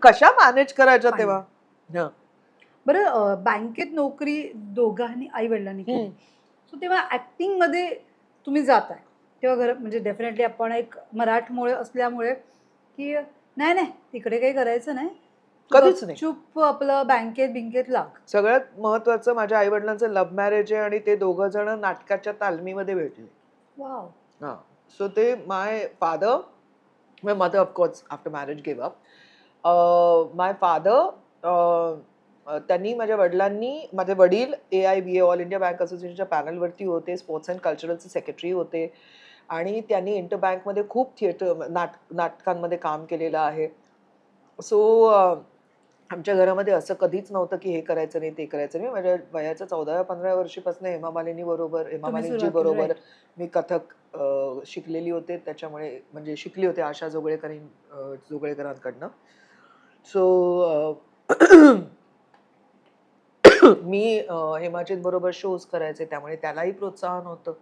कशा मॅनेज करायच्या तेव्हा. हं. बरं बँकेत नोकरी दोघांनी आई वडिलांनी केली, सो तेव्हा ऍक्टिंग मध्ये तुम्ही जाताय तेव्हा घर म्हणजे डेफिनेटली आपण एक मराठमोळे असल्यामुळे की नाही नाही तिकडे काही करायचं नाही, तू कधीच नाही. गपचूप आपलं बँकेत बिंकेत लाग. सगळ्यात महत्वाचं माझ्या आई वडिलांचं लव्ह मॅरेज आहे आणि ते दोघं जण नाटकाच्या तालमीमध्ये भेटले. वाव. हा. सो ते my father, my mother of course after marriage gave up. My father, त्यांनी माझ्या वडिलांनी, माझे वडील AIBA ऑल इंडिया बँक असोसिएशनच्या पॅनलवरती होते, स्पोर्ट्स अँड कल्चरलचे सेक्रेटरी होते आणि त्यांनी इंटर बँकमध्ये खूप थिएटर नाटकांमध्ये काम केलेलं आहे. सो आमच्या घरामध्ये असं कधीच नव्हतं की हे करायचं नाही ते करायचं नाही. माझ्या वयाच्या 14व्या-15व्या वर्षीपासून हेमा मालिनी तुम्ही जी सुरुवात केली, बरोबर right? मी कथक शिकलेली होते, त्याच्यामुळे म्हणजे शिकली होते आशा जोगळेकरांकडनं. सो मी हेमाजीत बरोबर शोज करायचे, त्यामुळे त्यालाही प्रोत्साहन होतं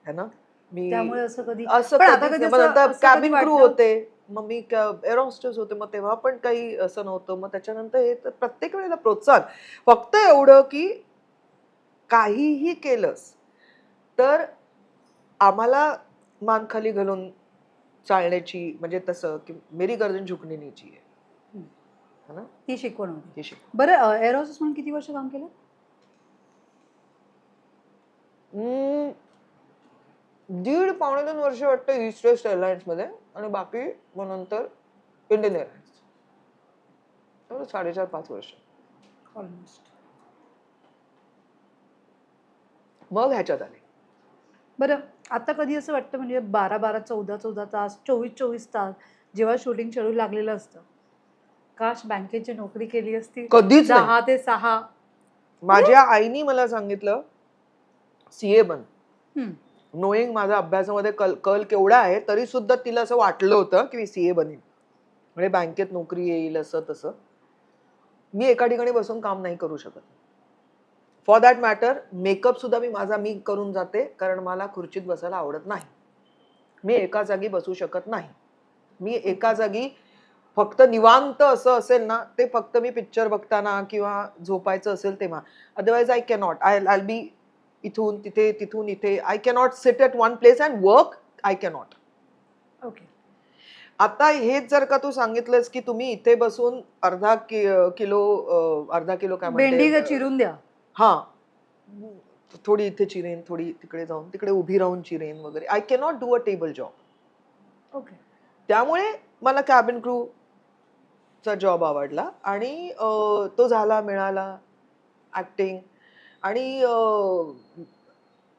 है ना. मी त्यामुळे असं कधी असं पण आता कधीच कधी नाही. मग असं नंतर असं कधी कॅबिन क्रू वाटलं होते, मग मी एअर होस्टेस होते, मग तेव्हा पण काही असं नव्हतं. मग त्याच्यानंतर हे तर प्रत्येक वेळेला प्रोत्साहन. फक्त एवढं की काहीही केलंस तर आम्हाला मान खाली घालून चालण्याची, म्हणजे तसं की मेरी गर्दन झुकनी नहीं चाहिए है ना. ती शिकवण होती. हे शिक. बरं एअर होस्टेस म्हणून किती वर्ष काम केलं? 1.5-2 वर्ष वाटतं ईस्ट वेस्ट एअरलाइन्स मध्ये, आणि बाकी मग नंतर इंडियन एअरलाइन्स. 4.5-5 वर्ष. ऑलमोस्ट. मग ह्याच्यात आले. बरं आता कधी असं वाटतं म्हणजे 12-12, 14-14 तास, 24-24 तास जेव्हा शूटिंग शेड्यूल लागलेलं असतं, काश बँकेची नोकरी केली असती कधीच नाही. 10 ते 6. माझ्या आईनी मला सांगितलं CA बन, हम्म. नोईंग माझा अभ्यासामध्ये कल केवढा आहे, तरी सुद्धा तिला असं वाटलं होतं की मी CA बनीन, म्हणजे बँकेत नोकरी येईल असं तसं. मी एका ठिकाणी बसून काम नाही करू शकत. फॉर दॅट मॅटर मेकअप सुद्धा मी करून जाते, कारण मला खुर्चीत बसायला आवडत नाही. मी एका जागी बसू शकत नाही. मी एका जागी फक्त निवांत असं असेल ना, ते फक्त मी पिक्चर बघताना किंवा झोपायचं असेल तेव्हा. Otherwise I cannot. I be इथून तिथे, तिथून इथे. I cannot sit at one place and work. I cannot. Okay. आता हेच जर का तू सांगितलंस की तुम्ही इथे बसून अर्धा किलो काय भेंडी म्हणते, चिरून द्या. हा, थोडी इथे चिरेन, थोडी तिकडे जाऊन तिकडे उभी राहून चिरेन वगैरे. I cannot do a table job. Okay. त्यामुळे मला कॅबिन क्रू चा जॉब आवडला आणि तो झाला, मिळाला ऍक्टिंग. आणि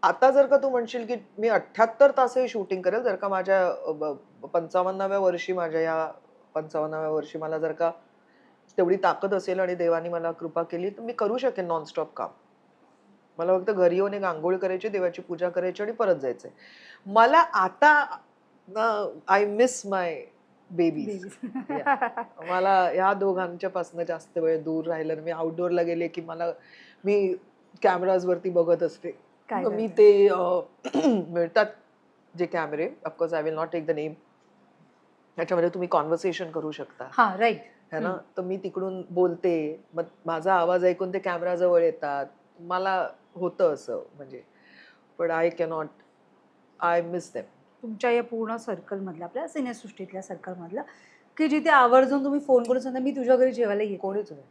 आता जर का तू म्हणशील की मी 78 तासही शूटिंग करेल, जर का माझ्या 55व्या वर्षी, माझ्या या 55व्या वर्षी मला जर का तेवढी ताकद असेल आणि देवाने मला कृपा केली, तर मी करू शकेन नॉनस्टॉप काम. मला फक्त घरी येऊन एक आंघोळ करायची, देवाची पूजा करायची आणि परत जायचंय. मला आता आय मिस माय बेबीज. मला या दोघांच्या पासून जास्त वेळ दूर राहिलं. मी आउटडोअरला गेले की मी कॅमेराज वरती बघत असते. मी ते मिळतात जे कॅमेरे, of course I will not take the name, त्याच्यामध्ये तुम्ही कॉन्व्हर्सेशन करू शकता हा राईट है ना. तर मी तिकडून बोलते, मग माझा आवाज ऐकून ते कॅमेरा जवळ येतात. मला होतं असं म्हणजे, पण I cannot. I miss them. तुमच्या या पूर्ण सर्कलमधल्या, आपल्या सिनेसृष्टीतल्या सर्कलमधलं, की जिथे आवर्जून तुम्ही फोन करून सांगता मी तुझ्या घरी जेवायला येते. कोणीच नाही.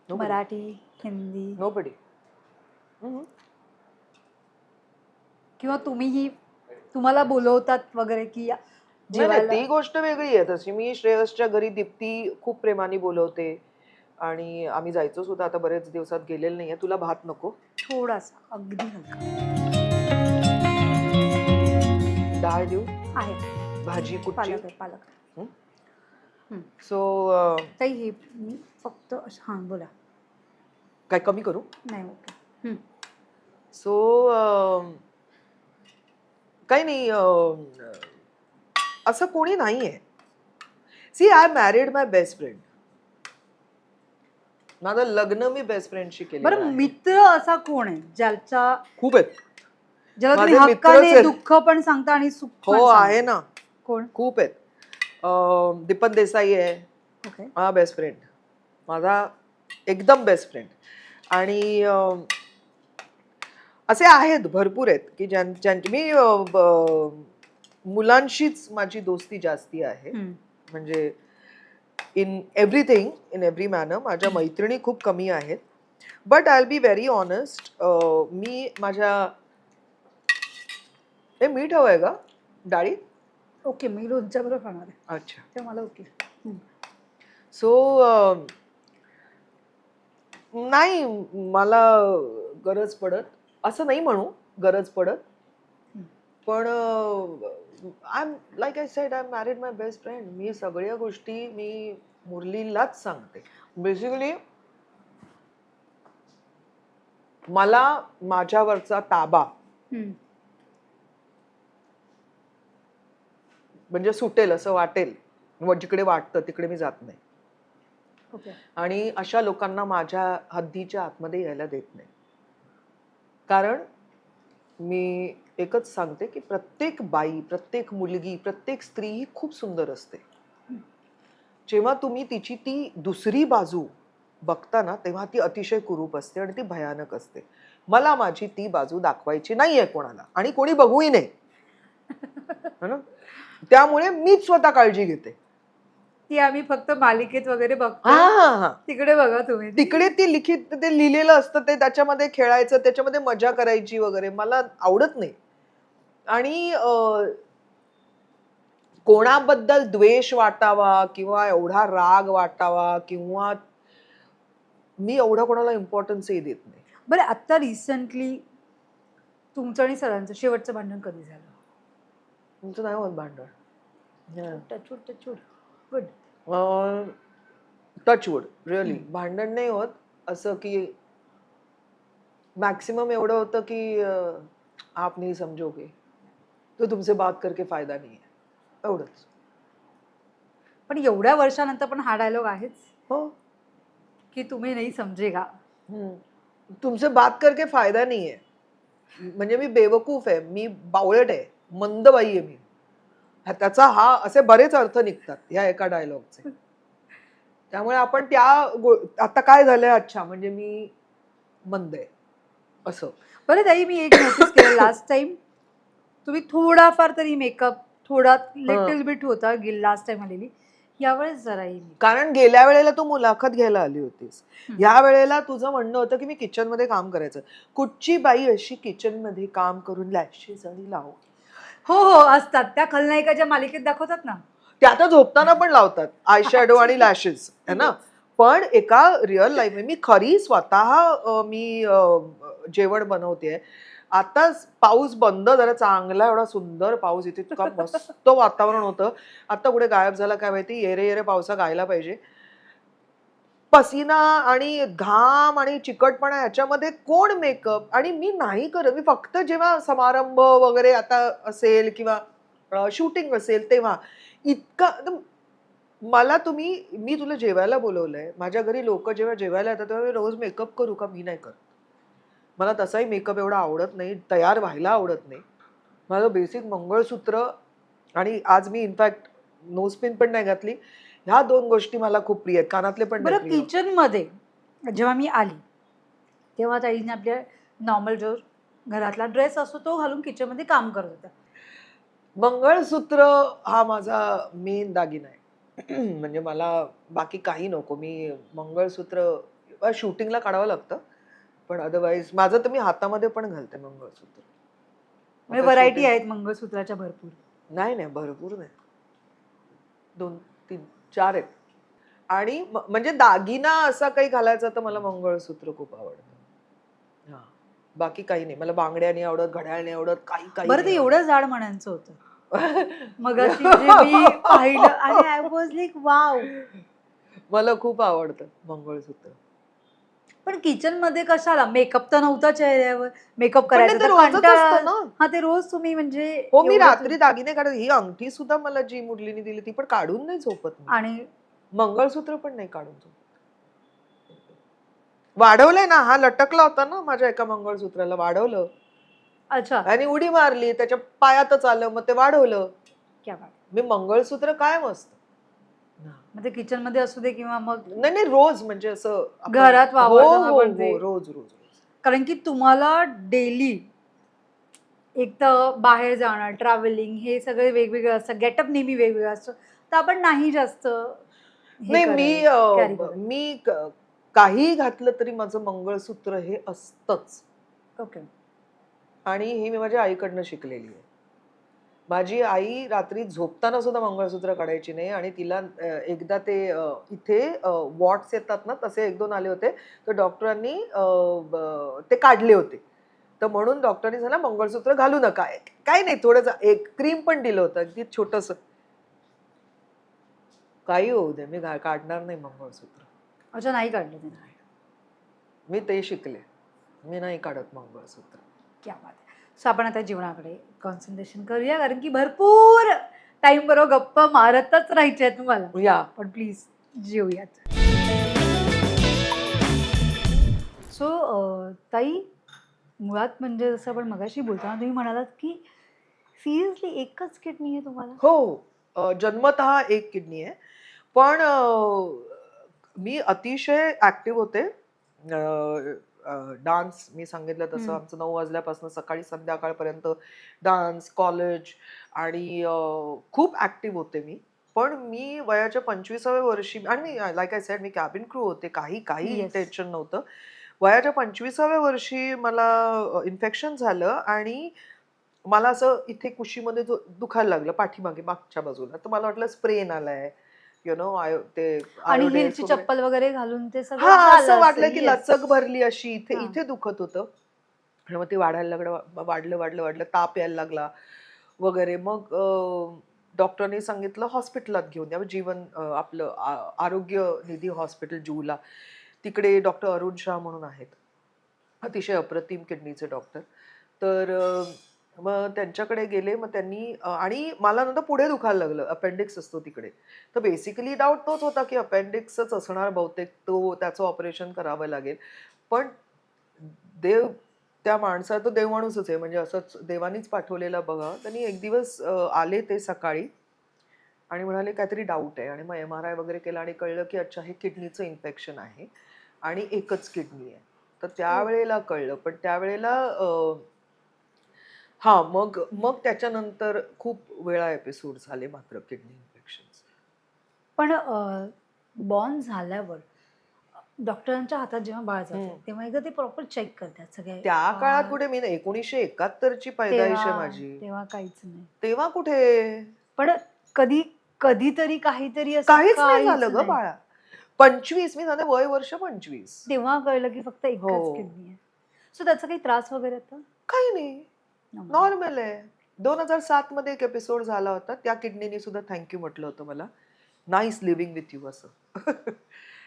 मराठी, हिंदी, नोबडी. किंवा तुम्हीही तुम्हाला बोलवतात वगैरे की नाही, जेवायला? ती गोष्ट वेगळी आहे. तशी मी श्रेयसच्या घरी दीप्ती खूप प्रेमाने बोलवते आणि आम्ही जायचो सुद्धा. आता बरेच दिवसात गेलेलं नाहीये. तुला भात नको? थोडासा, अगदी हलका डाळ देऊ? आहे. भाजी कुठची? पालक आहे, पालक. सो ताई हे मी फक्त हां बोला. काय कमी करू? नाही ओके. सो काही नाही, असं कोणी नाहीये. See, I married my best friend. माझं लग्न मी बेस्ट फ्रेंडशी केलं. बरं, मित्र असा कोण आहे ज्याचा खूप आहेत, ज्याला तुम्ही माझे मित्रच हक्काने आहेत. दुःख पण सांगता आणि सुख पण हो सांगता? आहे ना, कोण? खूप आहेत. दीपन देसाई आहे ओके. माझा बेस्ट फ्रेंड, माझा एकदम बेस्ट फ्रेंड. आणि असे आहेत, भरपूर आहेत की ज्यांची मी मुलांशीच माझी दोस्ती जास्ती आहे. म्हणजे in everything, in every manner. माझ्या मैत्रिणी खूप कमी आहेत. But I will be very honest, मी माझ्या, हे मीठ हवंय का डाळी? ओके, मी लोणच्या बरोबर खाणार आहे. अच्छा, ते मला ओके. सो नाही मला गरज पडत, असं नाही म्हणू गरज पडत, पण I am like I said, I am married my best friend. मी सगळ्या गोष्टी मी मुरलीलाच सांगते. बेसिकली मला माझ्यावरचा ताबा म्हणजे सुटेल असं वाटेल, जिकडे वाटतं तिकडे मी जात नाही. ओके. आणि अशा लोकांना माझ्या हद्दीच्या आतमध्ये यायला देत नाही. कारण मी एकच सांगते की प्रत्येक बाई, प्रत्येक मुलगी, प्रत्येक स्त्री ही खूप सुंदर असते. जेव्हा तुम्ही तिची ती दुसरी बाजू बघता ना, तेव्हा ती अतिशय कुरूप असते आणि ती भयानक असते. मला माझी ती बाजू दाखवायची नाहीये कोणाला, आणि कोणी बघूही नाही. त्यामुळे मीच स्वतः काळजी घेते. ती आम्ही फक्त मालिकेत वगैरे बघतो. हा, तिकडे बघा तुम्ही. तिकडे ती लिखित, ते लिहिलेलं असतं, ते त्याच्यामध्ये खेळायचं, त्याच्यामध्ये मजा करायची वगैरे, मला आवडत नाही. आणि कोणाबद्दल द्वेष वाटावा किंवा एवढा राग वाटावा, किंवा मी एवढा कोणाला इम्पॉर्टन्सही देत नाही. बरं, आता रिसेंटली तुमचं आणि सरांचं शेवटचं भांडण कधी झालं? तुमचं नाही होत भांडण? Touch wood touch wood good. Touch wood really भांडण नाही होत. असं की मॅक्सिमम एवढं होतं की आप नहीं समजोगे तो तुमसे बात करके फायदा नहीं है, एवढंच. पण एवढ्या वर्षानंतर पण हा डायलॉग आहेच हो, की तुम्ही नाही समजेगा. तुमसे बात करके फायदा नहीं है. म्हणजे मी बेवकूफ आहे, मी बावळट आहे, मंदबाई आहे मी. त्याचा हा असे बरेच अर्थ निघतात ह्या एका डायलॉगचे. त्यामुळे आपण त्या आता काय झालंय, अच्छा म्हणजे मी मंद आहे असं. बरं ताई, मी एक नोटीस केलं लास्ट टाइम तुम्ही थोडाफार तरी मेकअप, थोडा लिटिल बिट होता लास्ट टाइम आलेली, यावेळेस जराही नाही. कारण गेल्या वेळेला तू मुलाखत घ्यायला आली होतीस, या वेळेला तुझं म्हणणं होतं की मी किचन मध्ये काम करायचं. कुठची बाई अशी किचन मध्ये काम करून लॅशेस आणि लाव? हो हो, असतात त्या खलनायिकाच्या मालिकेत दाखवतात ना, त्या आता झोपताना पण लावतात आय शॅडो आणि लॅशेस, है ना. पण एका रिअल लाईफ मी खरी स्वतः मी जेवण बनवते. आता पाऊस बंद झाला, चांगला एवढा सुंदर पाऊस, इथे इतका मस्त वातावरण होतं. आता कुठे गायब झाला काय माहिती. येरे येरे पावसा गायला पाहिजे. पसीना आणि घाम आणि चिकटपणा ह्याच्यामध्ये कोण मेकअप, आणि मी नाही करत. मी फक्त जेव्हा समारंभ वगैरे आता असेल किंवा शूटिंग असेल तेव्हा इतका. मला मी तुला जेवायला बोलवलंय, माझ्या घरी लोक जेव्हा जेवायला येतात तेव्हा मी रोज मेकअप करू का? मी नाही करत. मला तसाही मेकअप एवढा आवडत नाही, तयार व्हायला आवडत नाही. माझं बेसिक मंगळसूत्र, आणि आज मी इनफॅक्ट नोजपिन पण नाही घातली. ह्या 2 गोष्टी मला खूप प्रिय आहेत. कानातले पण बरं, किचन मध्ये जेव्हा मी आली तेव्हा ताईने आपल्या नॉर्मल जो घरातला ड्रेस असतो तो घालून किचन मध्ये काम करत होता. मंगळसूत्र हा माझा मेन दागिना आहे. म्हणजे मला बाकी काही नको. मी मंगळसूत्र शूटिंगला काढावं लागतं, पण अदरवाईज माझं तर मी हातामध्ये पण घालते मंगळसूत्र. म्हणजे व्हरायटी आहेत मंगळसूत्राच्या भरपूर. नाही नाही, भरपूर नाही, 2, 3, 4 आहेत. आणि म्हणजे दागिना असा काही घालायचा तर मला मंगळसूत्र खूप आवडतं. हा, बाकी काही नाही. मला बांगड्या नाही आवडत, घड्याळ नाही आवडत, काही काही. बरं, ते एवढं जाड म्हणायचं होतं मग मी पाहिलं आणि आय वॉज लाईक वाव. मला खूप आवडतं मंगळसूत्र. पण किचन मध्ये कशाला? मेकअप तर नव्हता चेहऱ्यावर, मेकअप पण करायचा ते तर रोजच कंटाळा. असतं ना. हा, ते रोज तुम्ही म्हणजे हो, मी एवढं रात्री दागिने काढत, ही अंगठी सुद्धा मला जी मुरलीने दिली ती पण काढून नाही झोपत मी. आणि मंगळसूत्र पण नाही काढून झोपत. वाढवलंय ना, हा लटकला होता ना माझ्या एका मंगळसूत्राला, वाढवलं अच्छा, आणि उडी मारली, त्याच्या पायातच आलं, मग ते वाढवलं. क्या बात. मी मंगळसूत्र कायम असतं. मग ते किचन मध्ये असू दे किंवा मग नाही नाही, रोज म्हणजे असं घरात हो वावरताना हो पण ते, हो, रोज रोज रोज. कारण की तुम्हाला डेली एक तर बाहेर जाणं, ट्रॅव्हलिंग हे सगळे वेगवेगळं असतं, गेटअप नेहमी वेगवेगळं असतं, तर आपण नाही जास्त हे नाही, करत, कॅरी करत. काही घातलं तरी माझं मंगळसूत्र हे असतंच. ओके. आणि हे मी माझ्या आईकडनं शिकलेली आहे. माझी आई रात्री झोपताना सुद्धा मंगळसूत्र काढायची नाही आणि तिला एकदा ते इथे वॉट्स येतात ना, तसे 1-2 आले होते. तर डॉक्टरांनी ते काढले होते. तर म्हणून डॉक्टरांनी सांगितलं मंगळसूत्र घालू नका. काही नाही, थोडंसं एक क्रीम पण दिलं होतं, अगदी छोटंसं. काही होऊ दे, मी काढणार नाही मंगळसूत्र. अच्छा, नाही काढलं ते. मी ते शिकले. मी नाही काढत मंगळसूत्र. क्या बात आहे. सो आपण आता जीवनाकडे कॉन्सन्ट्रेशन करूया, कारण की भरपूर टाइम बरोबर गप्पा मारतच राहायच्या आहेत तुम्हाला. या. पण प्लीज जेऊयात. सो ताई, मुळात म्हणजे जसं आपण मगाशी बोलताना तुम्ही म्हणालात की सिरियसली एकच किडनी आहे तुम्हाला? हो. जन्मतः एक किडनी आहे. पण मी अतिशय ऍक्टिव्ह होते. डान्स मी सांगितलं तसं हम्म. आमचं 9 वाजल्यापासून सकाळी संध्याकाळपर्यंत डान्स, कॉलेज आणि खूप ऍक्टिव्ह होते मी. पण मी वयाच्या 25व्या वर्षी आणि मी लाईक आय सेड मी कॅबिन क्रू होते. काही काही येस. टेन्शन नव्हतं. वयाच्या 25व्या वर्षी मला इन्फेक्शन झालं आणि मला असं इथे कुशीमध्ये दुखायला लागलं पाठीमागे मागच्या बाजूला. तर मला वाटलं स्प्रेन आलाय. यु नो ते आणि आयोडेस हिलची वगैरे. चप्पल वगैरे घालून ते सगळं हां, असं झालं वाटलं असेल. की येस. लचक भरली अशी इथे हां. इथे दुखत होतं. आणि मग ते वाढायला लागलं, वाढलं, वाढलं, वाढलं. ताप यायला लागला वगैरे. मग डॉक्टरनी सांगितलं हॉस्पिटलात घेऊन या. जीवन आपलं आरोग्य निधी हॉस्पिटल जूहूला. तिकडे डॉक्टर अरुण शाह म्हणून आहेत. अतिशय अप्रतिम किडनीचे डॉक्टर. तर मग त्यांच्याकडे गेले. मग त्यांनी आणि मला नंतर पुढे दुखायला लागलं. अपेंडिक्स असतो तिकडे. तर बेसिकली डाऊट तोच होता की अपेंडिक्सच असणार बहुतेक. त्याचं ऑपरेशन करावं लागेल. पण देव त्या माणसाचा देव माणूसच आहे. म्हणजे असंच देवानीच पाठवलेला बघा. त्यांनी एक दिवस आले ते सकाळी आणि म्हणाले काहीतरी डाऊट आहे आणि मग MRI वगैरे केला आणि कळलं की अच्छा हे किडनीचं इन्फेक्शन आहे आणि एकच किडनी आहे. तर त्यावेळेला कळलं. पण त्यावेळेला हां, मग मग त्याच्यानंतर खूप वेळा एपिसोड झाले मात्र किडनी इन्फेक्शनचे. पण बॉर्न झाल्यावर डॉक्टरांच्या हातात जेव्हा बाळ जातं, तेव्हा एकदा ते प्रॉपर चेक करतात सगळे. त्या काळात कुठे, मी 1971 ची पैदाइश तेव्हा आहे माझी. तेव्हा काहीच नाही. तेव्हा कुठे? पण कधी कधीतरी काहीतरी असं काहीच नाही काहीच झालं गं नाही. बाळा. 25 मी झाले वय वर्ष 25. तेव्हा कळलं की फक्त हो. एकच किडनी आहे. सो त्याचा काही त्रास वगैरे आता? काही नाही. नॉर्मल. नॉर्मल आहे. 2007 मध्ये एक एपिसोड झाला होता. त्या किडनीने सुद्धा थँक यू म्हटलं होतं मला. नाईस लिव्हिंग विथ यू असं.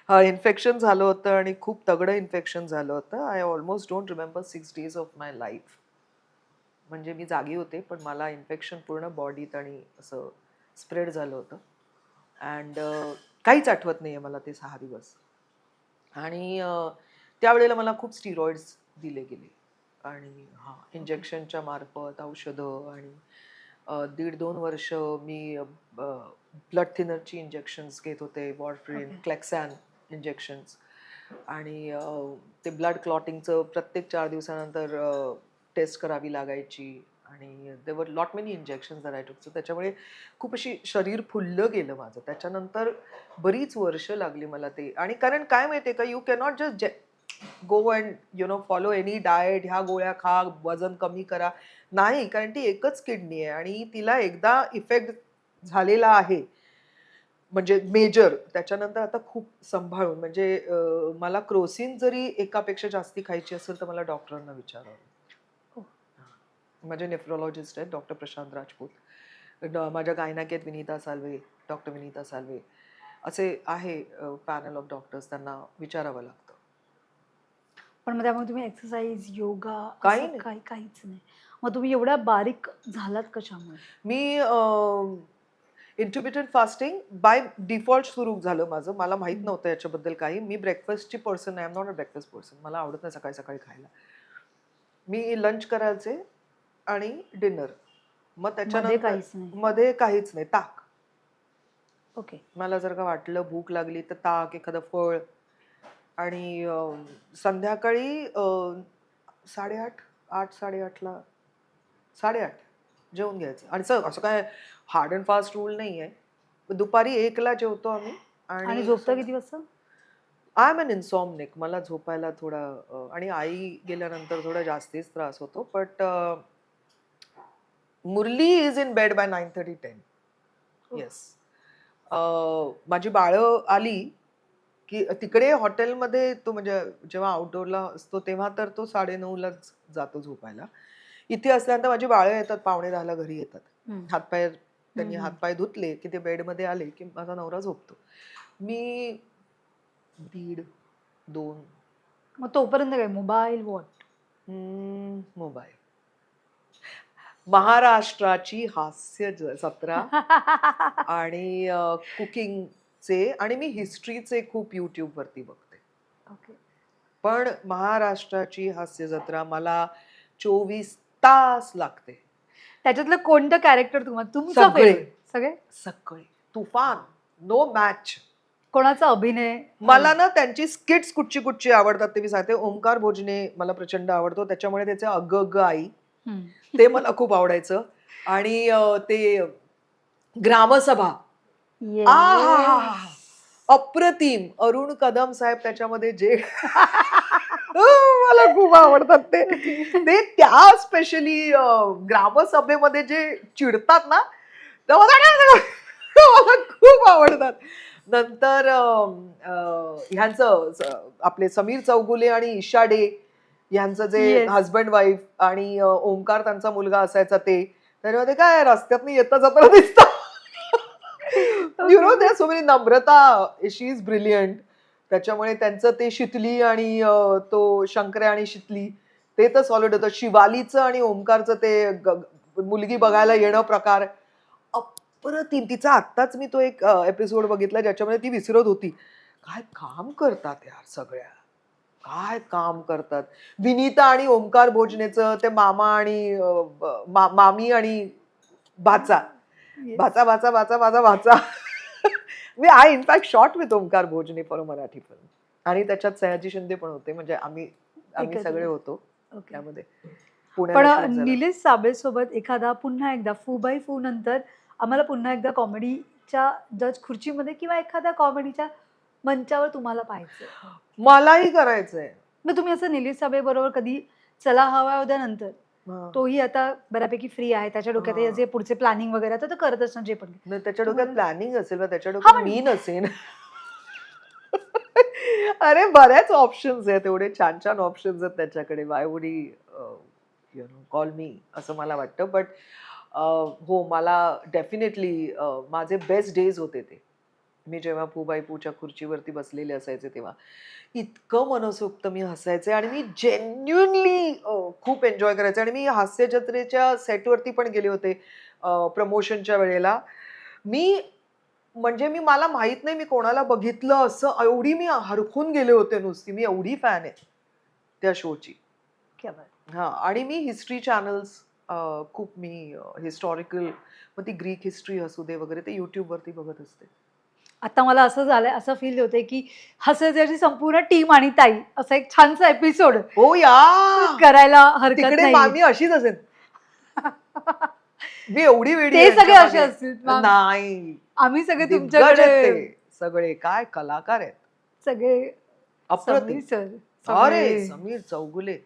हां, इन्फेक्शन झालं होतं आणि खूप तगडं इन्फेक्शन झालं होतं. I almost don't remember 6 days of my life. म्हणजे मी जागी होते, पण मला इन्फेक्शन पूर्ण बॉडीत आणि असं स्प्रेड झालं होतं. अँड काहीच आठवत नाहीये मला ते 6 दिवस. आणि त्यावेळेला मला खूप स्टिरॉइड्स दिले गेले आणि हां, इंजेक्शनच्या मार्फत औषधं आणि 1.5-2 वर्ष मी ब्लड थिनरची इंजेक्शन्स घेत होते. वॉरफ्रीन, ओके. क्लेक्सॅन इंजेक्शन्स आणि ते ब्लड क्लॉटिंगचं प्रत्येक 4 दिवसानंतर टेस्ट करावी लागायची आणि there were lot many injections that I took. So त्याच्यामुळे खूप अशी शरीर फुललं गेलं माझं. त्याच्यानंतर बरीच वर्ष लागली मला ते. आणि कारण काय माहितीये का, you cannot just go and follow any diet, ह्या गोळ्या खा, वजन कमी करा. नाही, कारण ती एकच किडनी आहे आणि तिला एकदा इफेक्ट झालेला आहे म्हणजे मेजर. त्याच्यानंतर आता खूप सांभाळून म्हणजे मला क्रोसिन जरी एकापेक्षा जास्ती खायची असेल तर मला डॉक्टरांना विचारावं. हो. माझे नेफ्रोलॉजिस्ट आहेत डॉक्टर प्रशांत राजपूत. माझ्या गायनाक आहेत विनीता साल्वे, डॉक्टर विनीता साल्वे. असे आहे पॅनल ऑफ डॉक्टर्स, त्यांना विचारावं लागतं. पण मग त्यामुळे तुम्ही एक्सरसाइज योगा काही असं नाही. काहीच नाही. मग तुम्ही एवढ्या बारीक झालात कशामुळे? मी इंटरमिटंट फास्टिंग बाय डिफॉल्ट सुरू झालं माझं. मला माहित हम्म. नव्हतं याच्याबद्दल काही. मी ब्रेकफास्टची पर्सन आहे. I am not a breakfast person. मला आवडत नाही सकाळी सकाळी खायला. मी लंच करायचे आणि डिनर. मग मध्ये त्याच्यानंतर काहीच नाही. मध्ये काहीच नाही. ताक. ओके. मला जर का वाटलं भूक लागली तर ताक, एखादं फळ आणि संध्याकाळी 8:30, 8:30ला 8:30 जेवून घ्यायचं. आणि असं काय हार्ड अँड फास्ट रूल नाही आहे. दुपारी 1ला जेवतो आम्ही. आणि आणि झोपता किती वाजता? I am an insomniac. मला झोपायला थोडा आणि आई गेल्यानंतर थोडा जास्तीच त्रास होतो. But Murali is in bed by 9:30, 10. Yes. माझी बाळं आली की तिकडे हॉटेलमध्ये तो म्हणजे जेव्हा आउटडोअरला असतो तेव्हा तर तो 9:30लाच जातो झोपायला. इथे असल्यानंतर माझी बाळं येतात 9:45ला घरी येतात. हम्म. हातपाय त्यांनी हम्म. हातपाय धुतले की ते बेडमध्ये आले की माझा नवरा झोपतो. मी 1:30, 2 मग तोपर्यंत काय मोबाईल वॉट? मोबाईल. महाराष्ट्राची हास्य जत्रा आणि कुकिंगचे आणि मी हिस्ट्रीचे खूप युट्यूबवरती बघते. ओके. पण महाराष्ट्राची हास्य जत्रा मला 24 तास लागते. त्याच्यातलं कोणतं कॅरेक्टर तुम्हाला तुमचं सगळे. फेवरेट? सगळे? सगळे तुफान, नो मॅच. कोणाचा अभिनय? मला ना त्यांची स्किट्स कुठची कुठची आवडतात ते मी सांगते. ओमकार भोजने मला प्रचंड आवडतो. त्याच्यामुळे त्याचे अगं अगं आई हम्म. ते मला खूप आवडायचं. आणि ते ग्रामसभा आहाहाहा. Yes. अप्रतिम. अरुण कदम साहेब त्याच्यामध्ये जे मला खूप आवडतात ते. ते त्या स्पेशली ग्रामसभेमध्ये जे चिडतात ना तर मला खूप आवडतात. नंतर ह्यांचं आपले समीर चौगुले आणि ईशा डे ह्यांचं जे Yes. हजबंड वाईफ आणि ओंकार त्यांचा मुलगा असायचा ते त्याच्यामध्ये काय रस्त्यातनं येता जाताना दिसतं. You know there so many. Namrata, she is brilliant. त्याच्यामुळे त्यांचं ते शितली आणि तो शंकर्या आणि शितली ते तर सॉलिड होतं. शिवालीचं आणि ओंकारचं ते मुलगी बघायला येणं प्रकार अप्रतिम. तिचा आत्ताच मी तो एक एपिसोड बघितला ज्याच्यामध्ये ती विसरत होती. काय काम करतात यार सगळ्या. काय काम करतात. विनीता आणि ओंकार भोजनेचं ते मामा आणि मामी आणि भाचा Yes. भाचा भाचा भाचा भाचा भाचा. मी I in fact shot with Omkar Bhojne for Marathi film. आणि त्याच्यात सयाजी शिंदे पण होते. म्हणजे आम्ही एकत्र. सगळे होतो ओके. त्यामध्ये. पण पुण्याला shoot झालं. निलेश साबळे सोबत एखादा पुन्हा एकदा फू बाय फू नंतर आम्हाला पुन्हा एकदा कॉमेडीच्या जज खुर्चीमध्ये किंवा एखाद्या कॉमेडीच्या मंचावर तुम्हाला पाहायचं. मलाही करायचंय. मग तुम्ही असं निलेश साबळे बरोबर कधी चला हवा उद्या नंतर हा. तोही आता बऱ्यापैकी फ्री आहे त्याच्या डोक्यात हे जे पुढचे प्लॅनिंग वगैरे आता तो करत असणार जे पण नाही, त्याच्या डोक्यात तुम्हाला- प्लॅनिंग असेल ना त्याच्या हा, डोक्यात पण- मी नसेन. अरे बऱ्याच ऑप्शन्स आहेत. एवढे छान छान ऑप्शन्स आहेत त्याच्याकडे. Why would he you know call मी असं मला वाटतं. बट हो मला डेफिनेटली माझे बेस्ट डेज होते ते. मी जेव्हा पू बाय पूच्या खुर्चीवरती बसलेले असायचे तेव्हा इतकं मनसोक्त मी हसायचे आणि मी जेन्युनली खूप एन्जॉय करायचे. आणि मी हास्य जत्रेच्या सेटवरती पण गेले होते प्रमोशनच्या वेळेला. मी म्हणजे मला माहित नाही मी कोणाला बघितलं असं एवढी मी हरखून गेले होते नुसती. मी एवढी फॅन आहे त्या शोची. क्या बात. हा. आणि मी हिस्ट्री चॅनल्स खूप मी हिस्टॉरिकल मग ती ग्रीक हिस्ट्री असू दे वगैरे ते युट्यूबवरती बघत असते. आता मला असं झालंय असं फील होते की हसायची संपूर्ण टीम आणि ताई असं एक छानसा एपिसोड हो या करायला हरकत तिकडे नाही. मामी अशीच असेल. मी एवढी वेडी ते आहे सगळे यांच्यामागे. असे असतील मॅम. नाही आम्ही सगळे दिग्गज तुमच्याकडे आहेत ते सगळे. काय कलाकार आहेत. सगळे अप्रतिम. सर अरे समीर चौगुले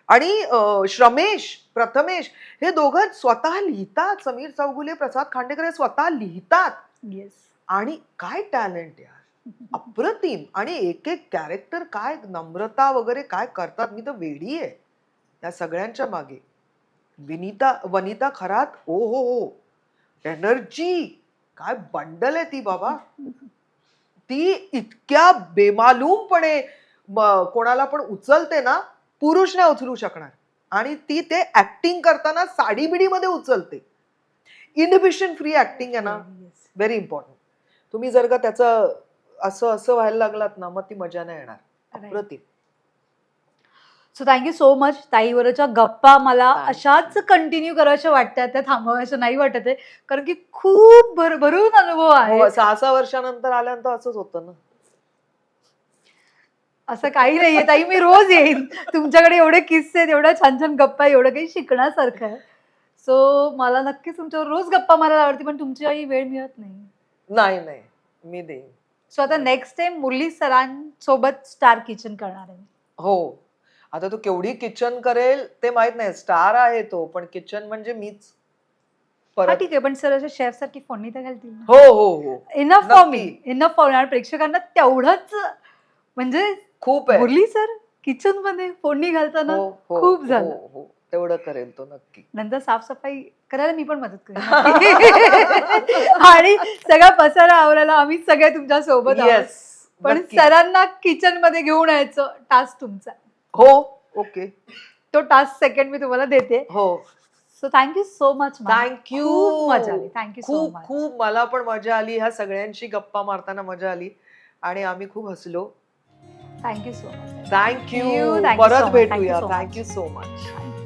आणि श्रमेश प्रथमेश हे दोघं स्वतः लिहितात. समीर चौगुले, प्रसाद खांडेकर हे स्वतः लिहितात. येस. आणि काय टॅलेंट यार. अप्रतिम. आणि एक एक कॅरेक्टर काय नम्रता वगैरे काय करतात. मी तर वेडी आहे या सगळ्यांच्या मागे. वनिता खरात ओ हो एनर्जी काय बंडल आहे ती बाबा. ती इतक्या बेमालूमपणे कोणाला पण उचलते ना, पुरुष नाही उचलू शकणार. आणि ती ते ऍक्टिंग करताना साडी बिडी मध्ये उचलते. इनहिबिशन फ्री ऍक्टिंग आहे ना, व्हेरी इम्पॉर्टंट. तुम्ही जर का त्याचं असं असं व्हायला लागलात ना, मग ती मजा नाही येणार. अप्रतिम. So thank you so much. ताईवरच्या गप्पा मला Thank अशाच कंटिन्यू करायच्या वाटतात, त्या थांबवायच्या नाही वाटत आहे, कारण की खूप भरभरून अनुभव आहे. 6 वर्षानंतर आल्यानंतर असंच होतं ना. असं काही नाहीये ताई, मी रोज येईन. तुमच्याकडे एवढे किस्से आहेत, एवढ्या छान छान गप्पा आहे, एवढं काही शिकण्यासारखं आहे. सो मला नक्कीच तुमच्यावर रोज गप्पा मारायला आवडते, पण तुमची वेळ मिळत नाही. नाही नाही, मी देईन. सो आता नेक्स्ट टाइम मुरली सरांसोबत स्टार किचन करणार आहे. हो. आता तो केवढी किचन करेल ते माहित नाही. स्टार आहे तो, पण किचन म्हणजे मीच. हा परत. ठीक आहे, पण सर अशा शेफ सारखी फोडणी तर घालतील ना. हो हो हो. इनफ फॉर मी, नक्की. Enough for. आणि प्रेक्षकांना तेवढंच म्हणजे खूप आहे. मुरली सर किचन मध्ये फोडणी घालताना हो, हो, खूप झालं. हो, हो. तेवढं करेल तो नक्की. नंतर साफसफाई करायला मी पण मदत करेन. आणि सगळा पसारा आवरायला आम्ही सगळे तुमच्या सोबत आहोत. येस. पण सरांना किचन मध्ये घेऊन यायचं टास्क तुमचा. हो. ओके. तो टास्क सेकंड मी तुम्हाला देते. हो. So thank you so much. Thank you. खूप मजा आली. थँक्यू सो खूप मच. खूप मला पण मजा आली. ह्या सगळ्यांशी गप्पा मारताना मजा आली आणि आम्ही खूप हसलो. Thank you so much. Thank you. Thank you so परत much. भेटूया. Thank you so much. Thank you so much.